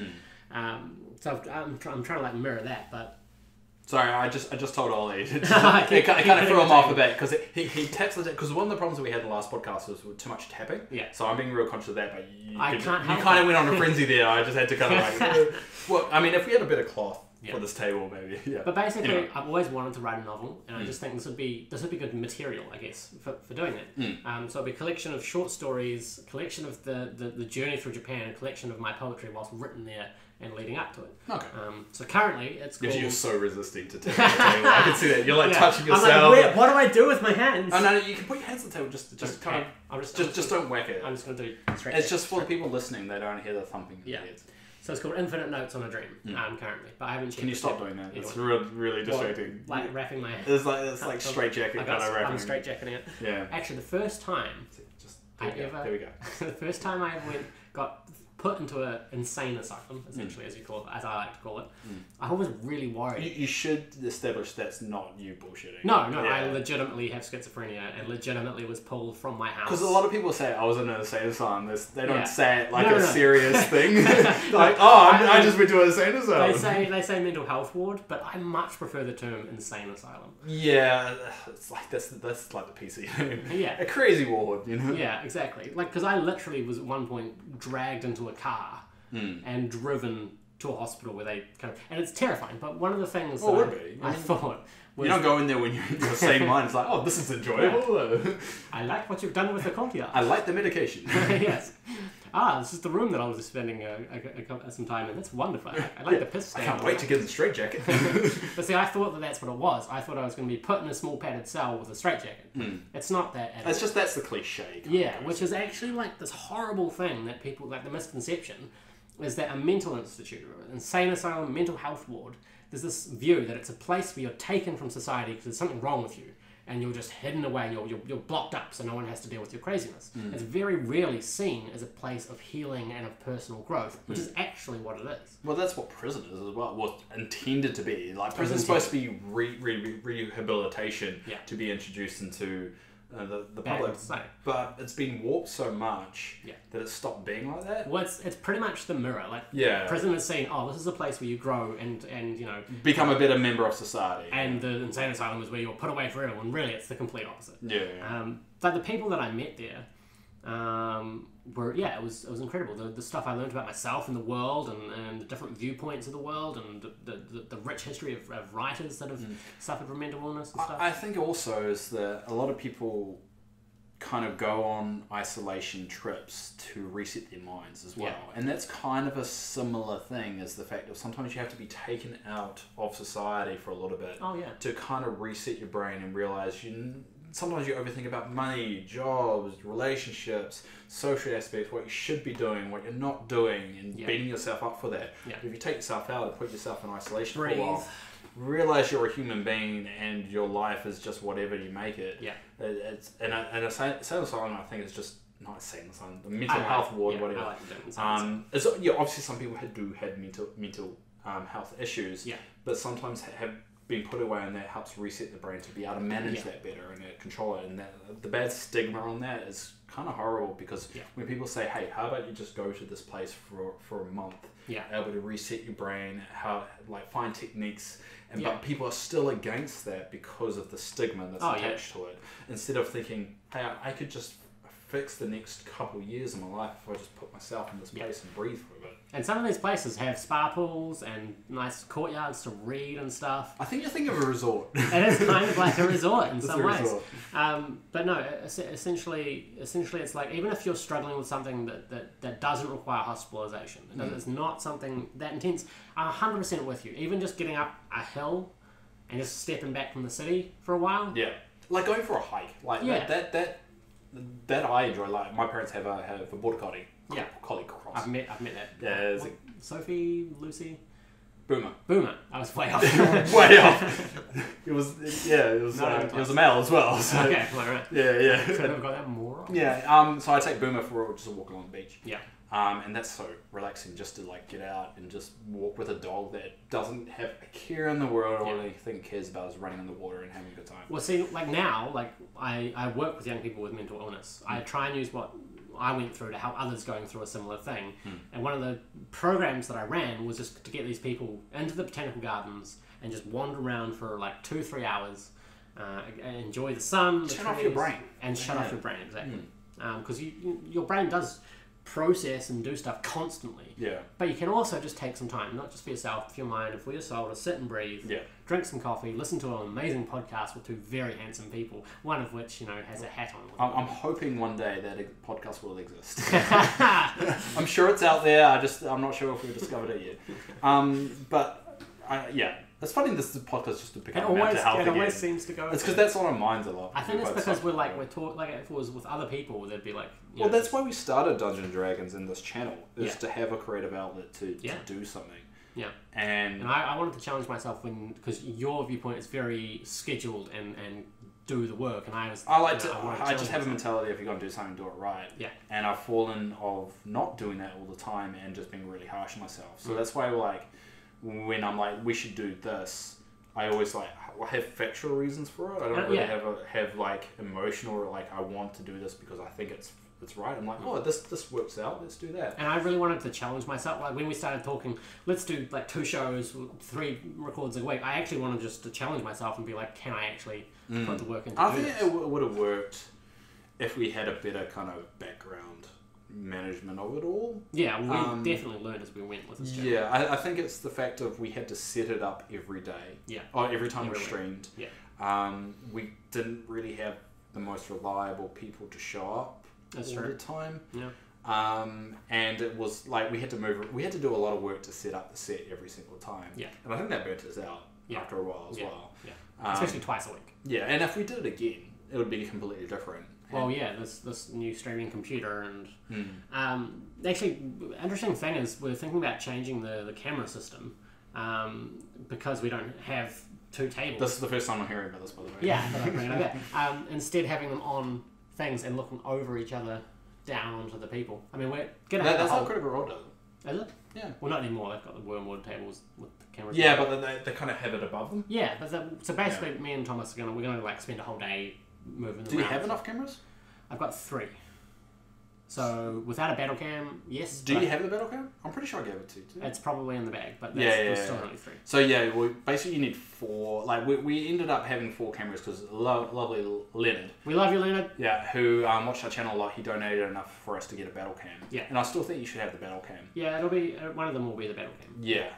So I'm trying to like mirror that, but. Sorry, I just told Ollie. It kind of threw him off a bit because he taps the because one of the problems that we had in the last podcast was too much tapping. Yeah. So I'm being real conscious of that, but you kind of went on a frenzy there. I just had to kind of like. Well, I mean, if we had a bit of cloth for this table, maybe. Yeah. But basically, anyway. I've always wanted to write a novel, and I just think this would be good material, I guess, for doing that. So it'll be a collection of short stories, a collection of the journey through Japan, a collection of my poetry whilst written there and leading up to it. Okay. So currently, it's called... You're so resisting to tapping the table. I can see that. You're like touching yourself. I'm like, what do I do with my hands? Oh, no, you can put your hands on the table. Just kind of... Just don't whack it. I'm just going to do... It's just for the people listening. They don't hear the thumping in their heads. So it's called Infinite Notes on a Dream, currently. But I haven't checked. Can you stop doing that? Anyway. It's really distracting. Like wrapping my... It's like straight jacket kind of wrapping. I'm straight jacketing it. Yeah. Actually, the first time... There we go. The first time I got put into an insane asylum, essentially, as you call it, as I like to call it, I was really worried. You should establish that's not you bullshitting. No, I legitimately have schizophrenia and legitimately was pulled from my house. Because a lot of people say I was in an insane asylum. They don't say it like a serious thing. Like, I just went to an insane asylum. They say mental health ward, but I much prefer the term insane asylum. Yeah, it's like that's like the PC thing. Yeah, a crazy ward, you know. Yeah, exactly. Like, because I literally was at one point dragged into a car and driven to a hospital where they kind of, and it's terrifying. But one of the things I thought was, you don't go in there when you're in your same mind. It's like, oh, this is enjoyable. Yeah. I like what you've done with the courtyard. I like the medication. Yes. This is the room that I was spending some time in. That's wonderful. I like the piss stand. I can't wait to get in the straitjacket. But see, I thought that's what it was. I thought I was going to be put in a small padded cell with a straitjacket. It's not that at all. It's just, that's the cliche. Yeah, which is actually like this horrible thing that people, like the misconception, is that a mental institute, or an insane asylum, mental health ward, there's this view that it's a place where you're taken from society because there's something wrong with you. And you're just hidden away, you're blocked up so no one has to deal with your craziness. It's very rarely seen as a place of healing and of personal growth, which is actually what it is. Well, that's what prison is as well, was intended to be. Like, prison's supposed to be rehabilitation to be introduced into the public. But it's been warped so much that it's stopped being like that. Well, it's pretty much the mirror. Like, prison is saying, this is a place where you grow and you know, become a better member of society. And the insane asylum is where you're put away forever, when really it's the complete opposite. Like the people that I met there were, it was incredible. The stuff I learned about myself and the world and the different viewpoints of the world and the rich history of writers that have suffered from mental illness and stuff. I think also is that a lot of people kind of go on isolation trips to reset their minds as well. And that's kind of a similar thing as the fact that sometimes you have to be taken out of society for a little bit to kind of reset your brain and realize sometimes you overthink about money, jobs, relationships, social aspects, what you should be doing, what you're not doing, and beating yourself up for that. If you take yourself out and put yourself in isolation for a while, realize you're a human being and your life is just whatever you make it. It's and a sane asylum, I think, is just not a sane asylum, the mental health ward, whatever. I like it's, obviously some people do have mental health issues, but sometimes have been put away, and that helps reset the brain to be able to manage that better and control it. And the bad stigma on that is kind of horrible, because when people say, hey, how about you just go to this place for a month, able to reset your brain, find techniques, but people are still against that because of the stigma that's attached to it, instead of thinking, hey, I could just fix the next couple of years of my life if I just put myself in this place and breathe for a bit. And some of these places have spa pools and nice courtyards to read and stuff. I think you think of a resort. It is kind of like a resort in some ways. But no, essentially it's like, even if you're struggling with something that doesn't require hospitalization, it's not something that intense, I'm 100% with you. Even just getting up a hill and just stepping back from the city for a while. Yeah. Like going for a hike. Like that I enjoy. Like, my parents have a border collie. Collie cross. I've met that. Yeah, Sophie, Lucy, Boomer. I was way off. Way off. It was a male as well. So. Okay, right. Yeah. Could have got that more. Yeah. So I take Boomer for just a walk along the beach. Yeah. And that's so relaxing, just to like get out and just walk with a dog that doesn't have a care in the world. All anything it cares about is running in the water and having a good time. Well, see, like now, like I work with young people with mental illness. I try and use what I went through to help others going through a similar thing. And one of the programs that I ran was just to get these people into the botanical gardens and just wander around for like 2-3 hours, enjoy the sun, turn off your brain, and shut off your brain, exactly. Because your brain does process and do stuff constantly. But you can also just take some time, not just for yourself, for your mind, and for your soul, to sit and breathe. Drink some coffee, listen to an amazing podcast with two very handsome people, one of which, has a hat on. I'm hoping one day that podcast will exist. I'm sure it's out there. I'm not sure if we've discovered it yet. It's funny this podcast just to pick up mental health again. It always seems to go. It's because that's on our minds a lot. I think it's because we're talking, like, if it was with other people, they'd be like... Well, that's why we started Dungeons & Dragons in this channel, is to have a creative outlet to do something. Yeah. And I wanted to challenge myself because your viewpoint is very scheduled and do the work, and I just have a mentality if you're going to do something, do it right. Yeah. And I've fallen of not doing that all the time and just being really harsh on myself. So that's why, like, when I'm like, we should do this, I always like have factual reasons for it. I don't really have like emotional or like I want to do this because I think it's right. I'm like, oh, this works out. Let's do that. And I really wanted to challenge myself. Like when we started talking, let's do like 2 shows, 3 records a week. I actually wanted just to challenge myself and be like, can I actually put the work into I think it would have worked if we had a better kind of background management of it all. Yeah, we definitely learned as we went with this channel. Yeah, I think it's the fact of we had to set it up every day. Yeah. Or every time we streamed. Yeah. We didn't really have the most reliable people to show up. That's all true. the time. Yeah. And it was like we had to do a lot of work to set up the set every single time. Yeah. And I think that burnt us out after a while as well. Yeah. Especially twice a week. Yeah, and if we did it again, it would be completely different. Well, yeah, this new streaming computer and actually, interesting thing is we're thinking about changing the camera system because we don't have 2 tables. This is the first time I'm hearing about this, by the way. Yeah, but I'm bringing it back. Instead, having them on things and looking over each other down onto the people. I mean, we're gonna have that's how Critical Role does it. Is it? Yeah. Well, not anymore. They've got the wormwood tables with the cameras. Yeah, but they kind of have it above them. Yeah, but so basically, me and Thomas we're gonna like spend a whole day moving them. Do you have enough cameras? I've got 3. So without a battle cam, yes. Do you have the battle cam? I'm pretty sure I gave it to you too. It's probably in the bag, but still only 3. So basically you need 4. Like we ended up having 4 cameras because lovely Leonard. We love you, Leonard. Yeah, who watched our channel a lot. He donated enough for us to get a battle cam. Yeah. And I still think you should have the battle cam. Yeah, it'll be one of them will be the battle cam. Yeah.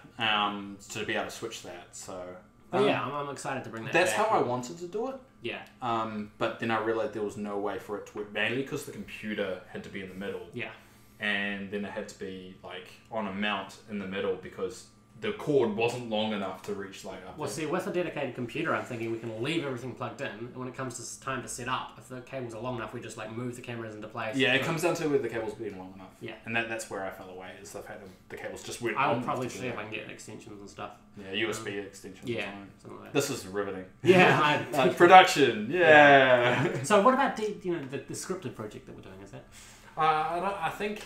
To be able to switch that. So. But I'm excited to bring that. That's back. how I wanted to do it. Yeah. But then I realized there was no way for it to work manually because the computer had to be in the middle. Yeah. And then it had to be like on a mount in the middle because the cord wasn't long enough to reach like up. Well, see, with a dedicated computer, I'm thinking we can leave everything plugged in, and when it comes to time to set up, if the cables are long enough, we just like move the cameras into place. Yeah, it comes down to the cables being long enough. Yeah. And that's where I fell away, is the fact that the cables just weren't I long will probably enough to see do if I that. can get extensions and stuff. Yeah, USB extensions. Yeah, something like that. This is riveting. Yeah. Production. Yeah. So what about the Descriptive Project that we're doing? Is that? I think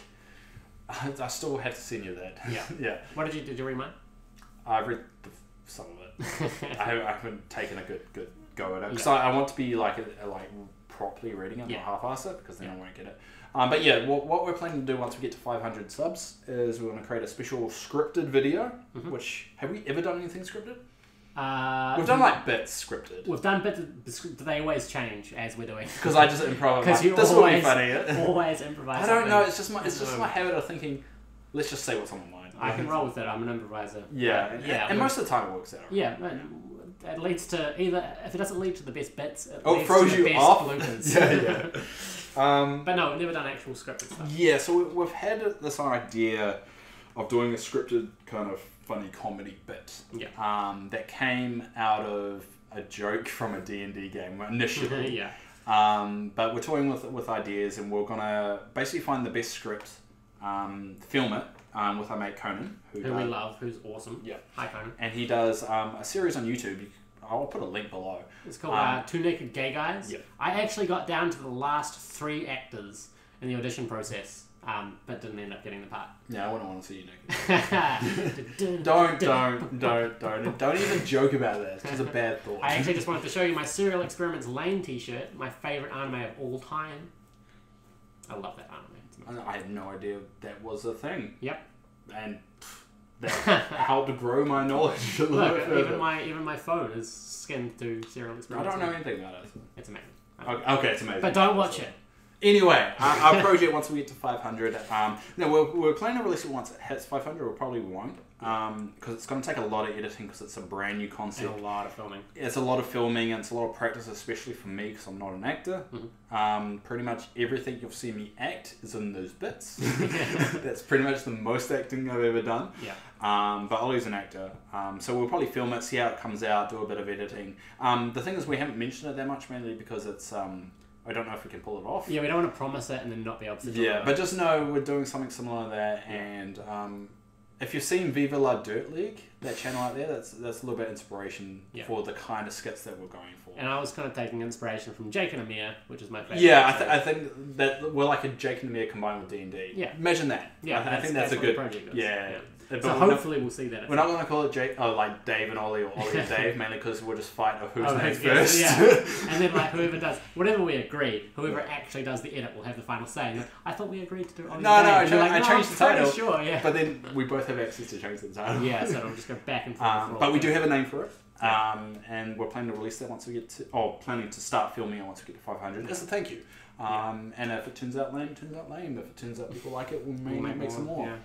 I still have to send you that. Yeah. Yeah. What did you did? You read mine? I've read some of it. I haven't taken a good go at it because I want to be like properly reading it, not half-ass it, because then I won't get it. But yeah, what we're planning to do once we get to 500 subs is we're going to create a special scripted video. Which have we ever done anything scripted? We've done like bits scripted. We've done bits, but they always change as we're doing. Because I just improvise. Because you this always, will be funny. Always improvise. I don't know. It's just my habit of thinking. Let's just say what's on my mind. I can roll with it. I'm an improviser. Yeah, and most of the time it works out. Yeah, it leads to either if it doesn't lead to the best bits, it leads throws to the best off. bloopers. Yeah. But no, we've never done actual scripted stuff. Yeah, so we've had this idea of doing a scripted kind of funny comedy bit. Yeah. That came out of a joke from a D&D game initially. Yeah. But we're toying with ideas, and we're gonna basically find the best script, film it with our mate Conan, who we love, who's awesome. Yeah. Hi Conan. And he does a series on YouTube. I'll put a link below. It's called Two Naked Gay Guys. Yeah. I actually got down to the last 3 actors in the audition process, but didn't end up getting the part. Yeah, I wouldn't want to see you naked. Don't even joke about that. It's a bad thought. I actually just wanted to show you my Serial Experiments Lane t-shirt, my favourite anime of all time. I love that anime. I had no idea that was a thing. Yep. And that helped grow my knowledge a little bit further. Even my phone is skinned through Serial Experiments. I don't know anything about it. It's amazing. Okay, it's amazing. But don't watch it. Anyway, our project, once we get to 500, we're planning to release it once it hits 500, or probably we won't, because it's going to take a lot of editing, because it's a brand new concept. And a lot of filming. It's a lot of filming, and it's a lot of practice, especially for me, because I'm not an actor. Pretty much everything you'll see me act is in those bits. That's pretty much the most acting I've ever done. Yeah. But Ollie's an actor, so we'll probably film it, see how it comes out, do a bit of editing. The thing is, we haven't mentioned it that much, mainly because it's... I don't know if we can pull it off. Yeah, we don't want to promise it and then not be able to do it. Yeah, but just know we're doing something similar to that, and if you've seen Viva La Dirt League, that channel out there, that's a little bit of inspiration for the kind of skits that we're going for. And I was kind of taking inspiration from Jake and Amir, which is my favourite. Yeah, I think that we're like a Jake and Amir combined with D&D. Yeah. Imagine that. Yeah, I think that's a good project. Yeah. So hopefully we'll see that. We're not going to call it Jake, like Dave and Ollie or Ollie and Dave, mainly because we'll just fight over who's named first. Yeah. And then like whoever does, whatever we agree, whoever actually does the edit will have the final say. Like, I thought we agreed to do Ollie and Dave. I changed the title. Sure, yeah. But then we both have access to change the title. Yeah, so I'll just go back and forth. But we do have a name for it. And we're planning to release that once we get to, planning to start filming it once we get to 500. As a thank you. And if it turns out lame, it turns out lame. If it turns out people like it, we'll make some more. Yeah.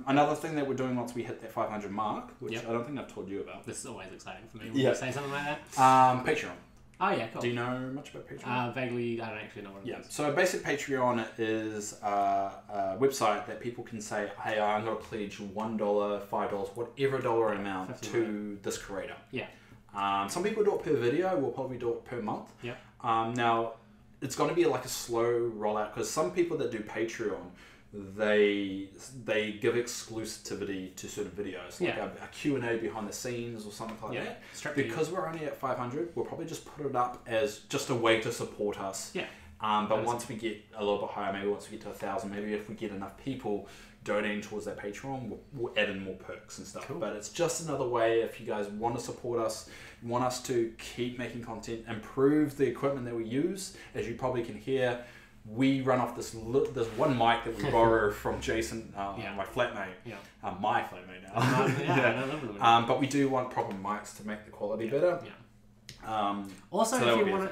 Another thing that we're doing once we hit that 500 mark, which I don't think I've told you about. This is always exciting for me when you say something like that. Patreon. Oh yeah, cool. Do you know much about Patreon? Vaguely, I don't actually know what it is. So basic Patreon is a website that people can say, hey, I'm going to pledge $1, $5, whatever dollar amount to this creator. Yeah. Some people do it per video, we'll probably do it per month. Yeah. Now, it's going to be like a slow rollout because some people that do Patreon, they give exclusivity to certain videos, like a Q&A behind the scenes or something like that. Because we're only at 500, we'll probably just put it up as just a way to support us. Yeah. But once we get a little bit higher, maybe once we get to 1,000, maybe if we get enough people donating towards that Patreon, we'll add in more perks and stuff. Cool. But it's just another way if you guys want to support us, want us to keep making content, improve the equipment that we use. As you probably can hear, we run off this one mic that we borrow from Jason, my flatmate. Yeah. My flatmate now. But we do want proper mics to make the quality better. Yeah. Also,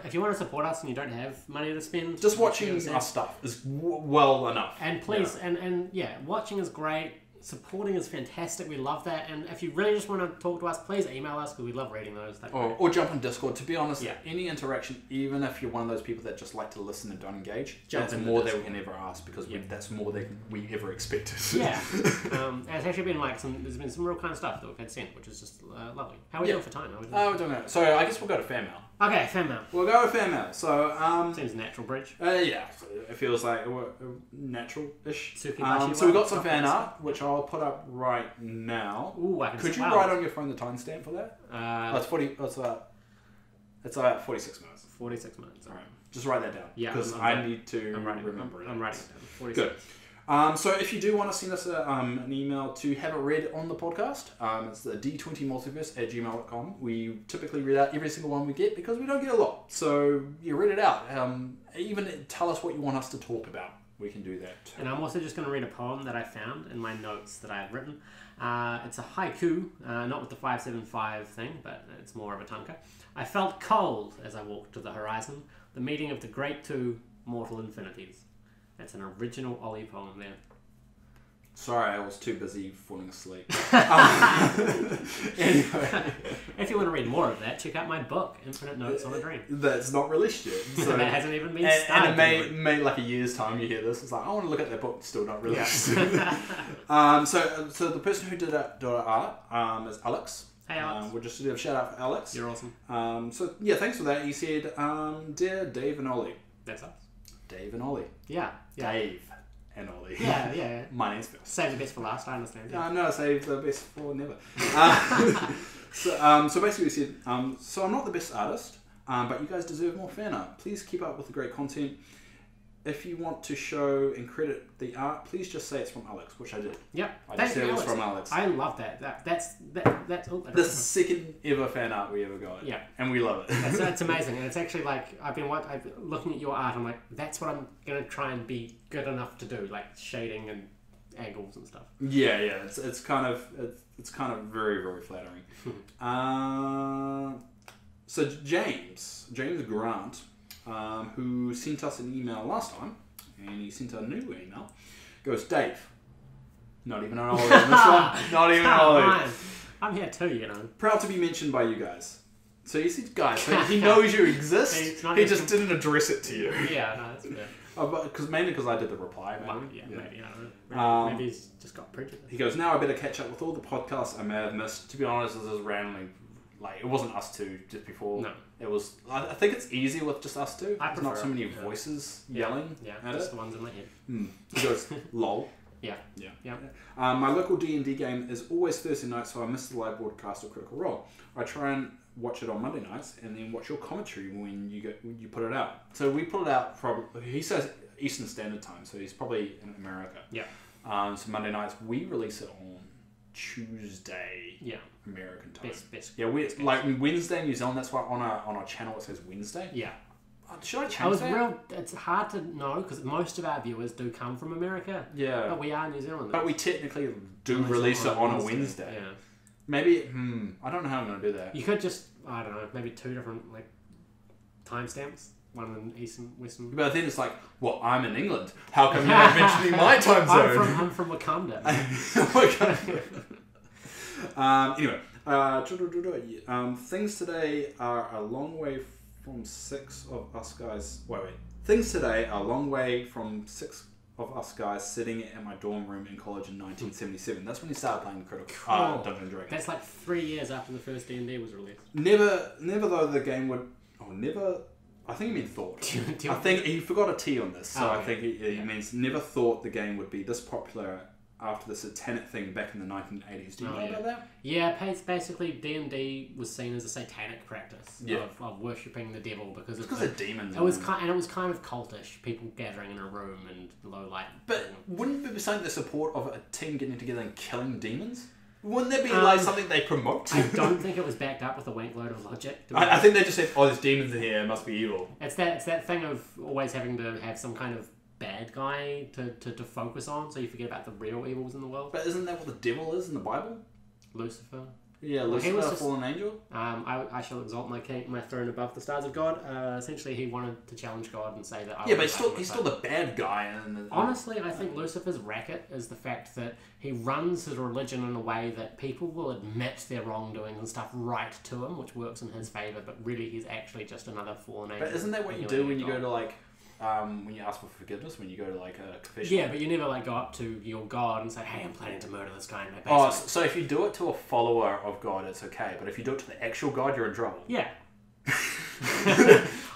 if you want to support us and you don't have money to spend, just watching our stuff is well enough. And please, and watching is great. Supporting is fantastic. We love that. And if you really just want to talk to us, please email us because we love reading those. Or jump on Discord. To be honest, any interaction, even if you're one of those people that just like to listen and don't engage, that's more than we can ever ask because that's more than we ever expected. Yeah. And it's actually been there's been some real kind of stuff that we've had sent, which is just lovely. How are we doing for time? We're doing that. So I guess we'll go to fan mail. Okay, fan mail. We'll go with fan mail. So seems a natural bridge. Yeah, it feels like natural-ish. So we got some fan art, which I'll put up right now. Ooh, Could you write on your phone the timestamp for that? It's about 46 minutes. 46 minutes. All right, just write that down. Yeah, because I need to remember it. I'm writing it down. 46. Good. So if you do want to send us an email to have it read on the podcast, it's the D20Multiverse@gmail.com. We typically read out every single one we get because we don't get a lot. So you read it out. Even tell us what you want us to talk about. We can do that too. And I'm also just going to read a poem that I found in my notes that I had written. It's a haiku, not with the 575 thing, but it's more of a tanka. I felt cold as I walked to the horizon, the meeting of the great two mortal infinities. That's an original Ollie poem there. Sorry, I was too busy falling asleep. Anyway. If you want to read more of that, check out my book, Infinite Notes on a Dream. That's not released yet. So that hasn't even been started. And it may like a year's time you hear this. It's like, I want to look at that book, still not released. Yeah. So the person who did our art is Alex. Hey Alex. We'll just do a shout out for Alex. You're awesome. So yeah, thanks for that. He said, Dear Dave and Ollie. That's us. Dave and Ollie. Yeah. Dave and Ollie. Yeah. My name's Phil. Save the best for last, I understand. Yeah. No, save the best for never. So basically we said, so I'm not the best artist, but you guys deserve more fan art. Please keep up with the great content. If you want to show and credit the art, please just say it's from Alex, which I did. Yep. I just said it was from Alex. I love that. That's the second ever fan art we ever got. Yeah. And we love it. It's amazing. And it's actually like, I've been looking at your art, I'm like, that's what I'm going to try and be good enough to do, like shading and angles and stuff. Yeah. It's kind of very, very flattering. So James Grant, who sent us an email last time, and he sent a new email, goes, Dave. Not even an Ollie on this one. Not even an Ollie. I'm here too, you know. Proud to be mentioned by you guys. So you said guys, so he knows you exist. He just didn't address it to you. Yeah, no, that's fair. Mainly because I did the reply, maybe. Maybe, I don't know. Maybe he's just got prejudice. He goes, now I better catch up with all the podcasts I may have missed. To be honest, this is randomly, like, it wasn't us two just before. No. It was, I think it's easier with just us two. There's not so many voices yelling at just the ones in my head. He goes, lol. Yeah. My local D&D game is always Thursday night, so I miss the live broadcast of Critical Role. I try and watch it on Monday nights, and then watch your commentary when you put it out. So we put it out probably. He says Eastern Standard Time, so he's probably in America. Yeah. So Monday nights we release it on Tuesday. Yeah. American time. Best. Yeah, like Wednesday New Zealand. That's why on our channel it says Wednesday. Yeah. Should I change that? It's hard to know because most of our viewers do come from America. Yeah. But we are New Zealanders. But we technically do release it on a Wednesday. Yeah. Maybe, I don't know how I'm going to do that. You could just, I don't know, maybe 2 different timestamps. One in Eastern, Western. But then it's like, well, I'm in England. How come you're not mentioning my time zone? I'm from Wakanda. Anyway, things today are a long way from 6 of us guys. Wait. Things today are a long way from 6 of us guys sitting in my dorm room in college in 1977. That's when he started playing Dungeons & Dragons. That's like 3 years after the first D&D was released. Never though the game would... never... I think he meant thought. I think he forgot a T on this, so I think he means never thought the game would be this popular after the satanic thing back in the 1980s. Do you know about that? Yeah, basically D&D was seen as a satanic practice of worshipping the devil because of demons. It was kind of cultish, people gathering in a room and low light. But wouldn't it be something the support of a team getting together and killing demons? Wouldn't that be like something they promote? I don't think it was backed up with a wank load of logic. I think they just said, "Oh, there's demons in here. It must be evil." It's that thing of always having to have some kind of bad guy to focus on, so you forget about the real evils in the world. But isn't that what the devil is in the Bible? Lucifer. Yeah, Lucifer, a fallen angel. I shall exalt my throne above the stars of God. Essentially, he wanted to challenge God and say that. But he's still the bad guy. Honestly, I think Lucifer's racket is the fact that he runs his religion in a way that people will admit their wrongdoings and stuff right to him, which works in his favor. But really, he's actually just another fallen angel. But isn't that what you do when you go to like? When you ask for forgiveness, when you go to like a confession. Yeah, but you never like go up to your God and say, "Hey, I'm planning to murder this guy in my basement." Oh, so if you do it to a follower of God, it's okay. But if you do it to the actual God, you're in trouble. Yeah.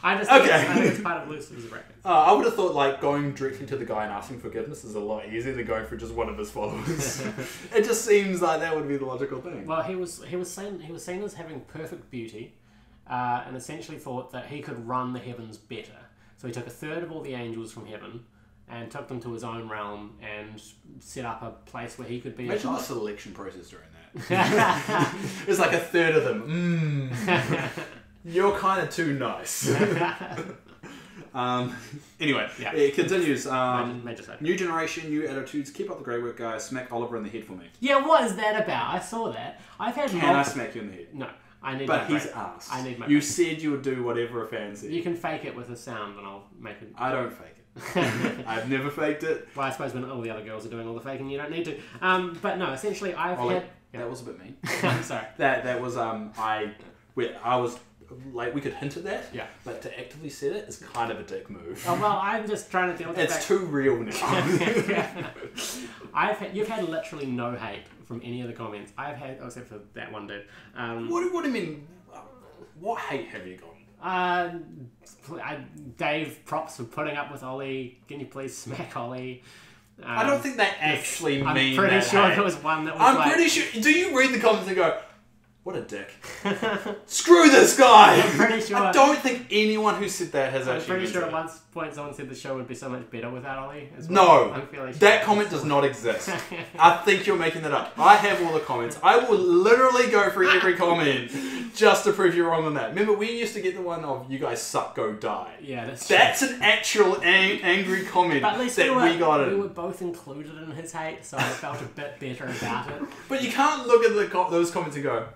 I think it's part of Lucifer's record. I would have thought like going directly to the guy and asking forgiveness is a lot easier than going for just one of his followers. It just seems like that would be the logical thing. Well, he was seen as having perfect beauty, and essentially thought that he could run the heavens better. So he took a third of all the angels from heaven and took them to his own realm and set up a place where he could be. Imagine the selection process during that. It's like a third of them. You're kind of too nice. Anyway, it continues. New generation, new attitudes. Keep up the great work, guys. Smack Oliver in the head for me. Yeah, what is that about? I saw that. Can I smack you in the head? No. But he's asked. I need my You said you would do whatever a fan said. You can fake it with a sound and I'll make it. I don't fake it. I've never faked it. Well, I suppose when all the other girls are doing all the faking, you don't need to. But no, essentially I've had... That was a bit mean. I'm sorry. That was, I was... Like, we could hint at that, but to actively say it is kind of a dick move. Oh, well, I'm just trying to deal with it. It's too real now. You've had literally no hate from any of the comments. I've had, except for that one dude. What do you mean? What hate have you got? Dave, props for putting up with Ollie. Can you please smack Ollie? I don't think they actually mean that. I'm pretty sure there was one that was pretty sure. Do you read the comments and go, what a dick. Screw this guy! I'm pretty sure. I don't think anyone who said that has actually I'm pretty sure at one point someone said the show would be so much better without Ollie. No, that comment does not exist. I think you're making that up. I have all the comments. I will literally go through every comment just to prove you're wrong on that. Remember, we used to get the one of, you guys suck, go die. Yeah, that's an actual angry comment but at least we got it. We were both included in his hate, so I felt a bit better about it. But you can't look at those comments and go,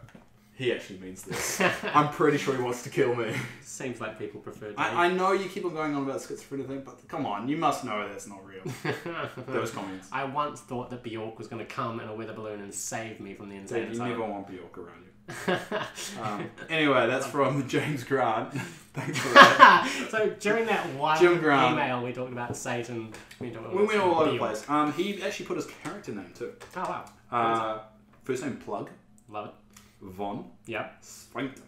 he actually means this. I'm pretty sure he wants to kill me. Seems like people prefer to. I know you keep on going on about schizophrenia thing, but come on, you must know that's not real. Those comments. I once thought that Bjork was going to come in a weather balloon and save me from the insane asylum. You never want Bjork around you. Anyway, that's from James Grant. Thanks for that. So during that one email, we talked about Satan. We went all over the place. He actually put his character name too. Oh wow. First name Plug. Love it. Von. Yep. Sphincter.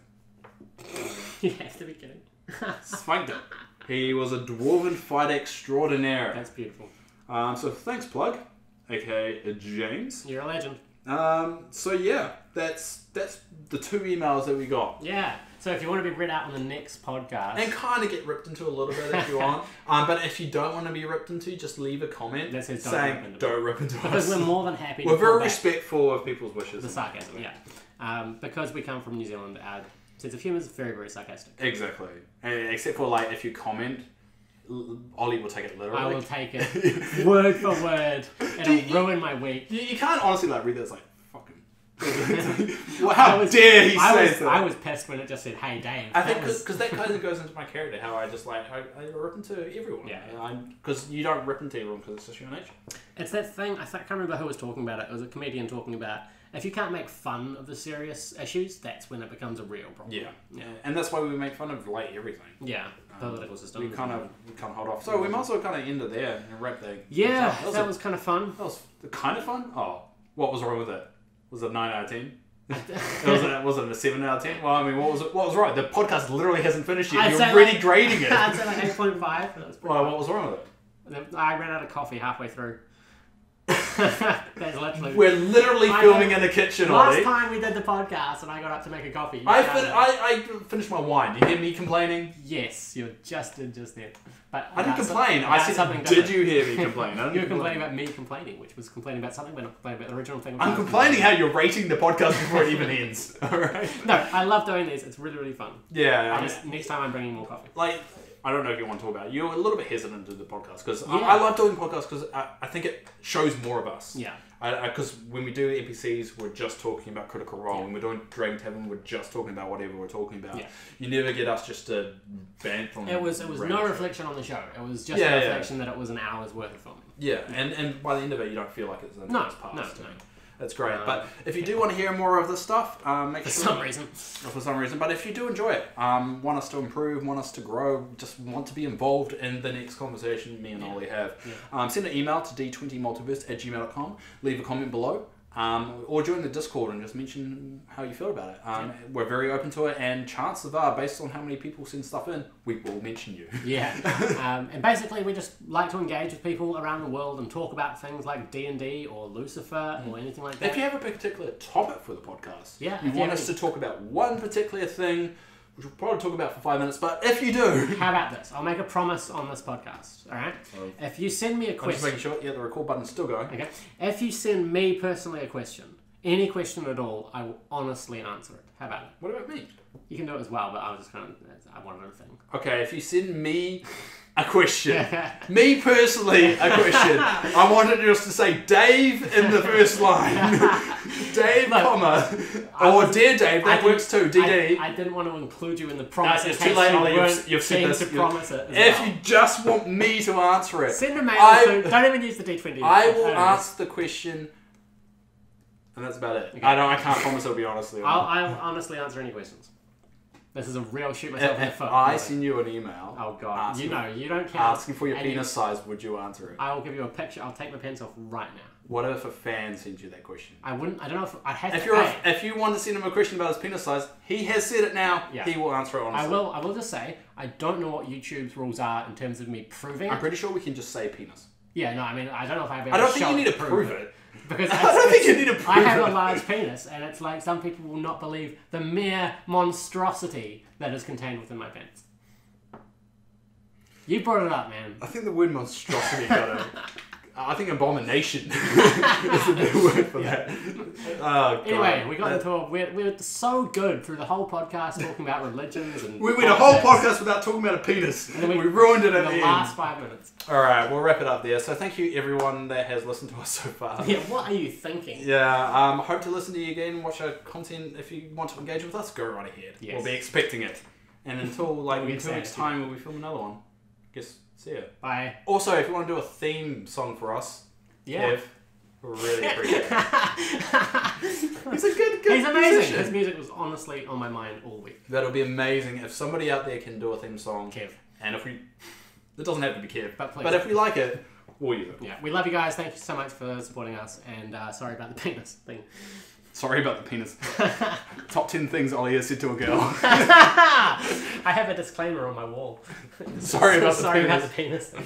You have to be kidding. Sphincter. He was a dwarven fighter extraordinaire. That's beautiful. So thanks, Plug. aka James. You're a legend. So yeah, that's the 2 emails that we got. Yeah. So if you want to be read out on the next podcast... And kind of get ripped into a little bit if you want. But if you don't want to be ripped into, just leave a comment that says don't rip into us. Because we're more than happy to We're very respectful of people's wishes. The sarcasm, yeah. Because we come from New Zealand, our sense of humour is very, very sarcastic. Exactly. Except for, like, if you comment, Ollie will take it literally. I will take it word for word. It'll ruin my week. You can't honestly, like, read that. It's like, well, how dare he say that? I was pissed when it just said, "Hey, Dave." I think because that kind of goes into my character, how I just like I rip into everyone. Yeah. Because you don't rip into everyone because it's just your nature. It's that thing. I can't remember who was talking about it. It was a comedian talking about if you can't make fun of the serious issues, that's when it becomes a real problem. Yeah. And that's why we make fun of like everything. Yeah. Political system. We can't hold off. So we might as well kind of end it there and wrap that. Yeah, that was kind of fun. That was kind of fun. Oh, what was wrong with it? Was it 9 out of 10? was it a 7 out of 10? Well, I mean, what was right? The podcast literally hasn't finished yet. You're already grading it. I'd say like 8.5. Well, what was wrong with it? I ran out of coffee halfway through. That's literally... We're literally filming in the kitchen, Last Ollie. time we did the podcast and I got up to make a coffee. I finished my wine. Do you hear me complaining? Yes, you just did just then. But I didn't complain. I said something different. Did you hear me complain? You were complaining about me complaining, which was complaining about something, but not complaining about the original thing. I'm complaining how you're rating the podcast before it even ends. Alright? No, I love doing these. It's really, really fun. Yeah. Next time I'm bringing more coffee. Like... I don't know if you want to talk about it. You're a little bit hesitant to do the podcast because I love doing podcasts because I think it shows more of us. Yeah. Because when we do NPCs, we're just talking about Critical Role. Yeah. When we're doing Dragon Tavern, we're just talking about whatever we're talking about. Yeah. You never get us just to bant on. It was no reflection on the show. It was just a reflection that it was an hour's worth of filming. Yeah, and by the end of it, you don't feel like it's an hour's past. No. That's great. But if you do want to hear more of this stuff, make sure... For some reason. But if you do enjoy it, want us to improve, want us to grow, just want to be involved in the next conversation me and Ollie have, send an email to d20multiverse@gmail.com, leave a comment below, or join the Discord and just mention how you feel about it. We're very open to it, and chances are, based on how many people send stuff in, we will mention you. Yeah. And basically, we just like to engage with people around the world and talk about things like D&D or Lucifer or anything like that. If you have a particular topic for the podcast, you want us to talk about one particular thing, which we'll probably talk about for 5 minutes, but if you do... How about this? I'll make a promise on this podcast, alright? If you send me a question... I'm just making sure, the record button's still going. Okay. If you send me personally a question, any question at all, I will honestly answer it. How about it? What about me? You can do it as well, but I was just kind of... I wanted a thing. Okay, if you send me a question, me personally a question, I wanted just to say Dave in the first line. Dave, or Dear Dave, that works too, DD. I didn't want to include you in the promise. It's too late, Ollie, you've said this. To promise it if you just want me to answer it. Send a mail don't even use the D20. I will ask the question, and that's about it. Okay. I can't promise it'll be honestly. I'll honestly answer any questions. This is a real shoot myself in the foot. If I send you an email... Oh God, you don't count. Asking for your penis size, would you answer it? I will give you a picture. I'll take my pants off right now. What if a fan sends you that question? I don't know if... I'd have if you want to send him a question about his penis size, he has said it now. Yeah. He will answer it honestly. I will just say, I don't know what YouTube's rules are in terms of me proving it. I'm pretty sure we can just say penis. Yeah, no, I mean, I don't know if I don't think you need to prove it. Because I don't think you need to prove I have a large penis, and it's like some people will not believe the mere monstrosity that is contained within my pants. You brought it up, man. I think the word monstrosity got it. I think abomination is a better word for that. Oh, anyway, we got into we were so good through the whole podcast talking about religions and we went a whole podcast without talking about a penis. And we ruined it at the last 5 minutes. Alright, we'll wrap it up there. So thank you everyone that has listened to us so far. Yeah, what are you thinking? Yeah, hope to listen to you again, watch our content. If you want to engage with us, go right ahead. Yes. We'll be expecting it. And until next time, we'll film another one. Guess. See ya. Bye. Also, if you want to do a theme song for us, Kev, really appreciate it. He's a good He's amazing. musician. His music was honestly on my mind all week. That'll be amazing if somebody out there can do a theme song. Kev. And if it doesn't have to be Kev, but if we like it, we'll use it. Yeah, we love you guys. Thank you so much for supporting us. And sorry about the penis thing. Sorry about the penis. Top 10 things Ollie has said to a girl. I have a disclaimer on my wall. Sorry about the penis. thing.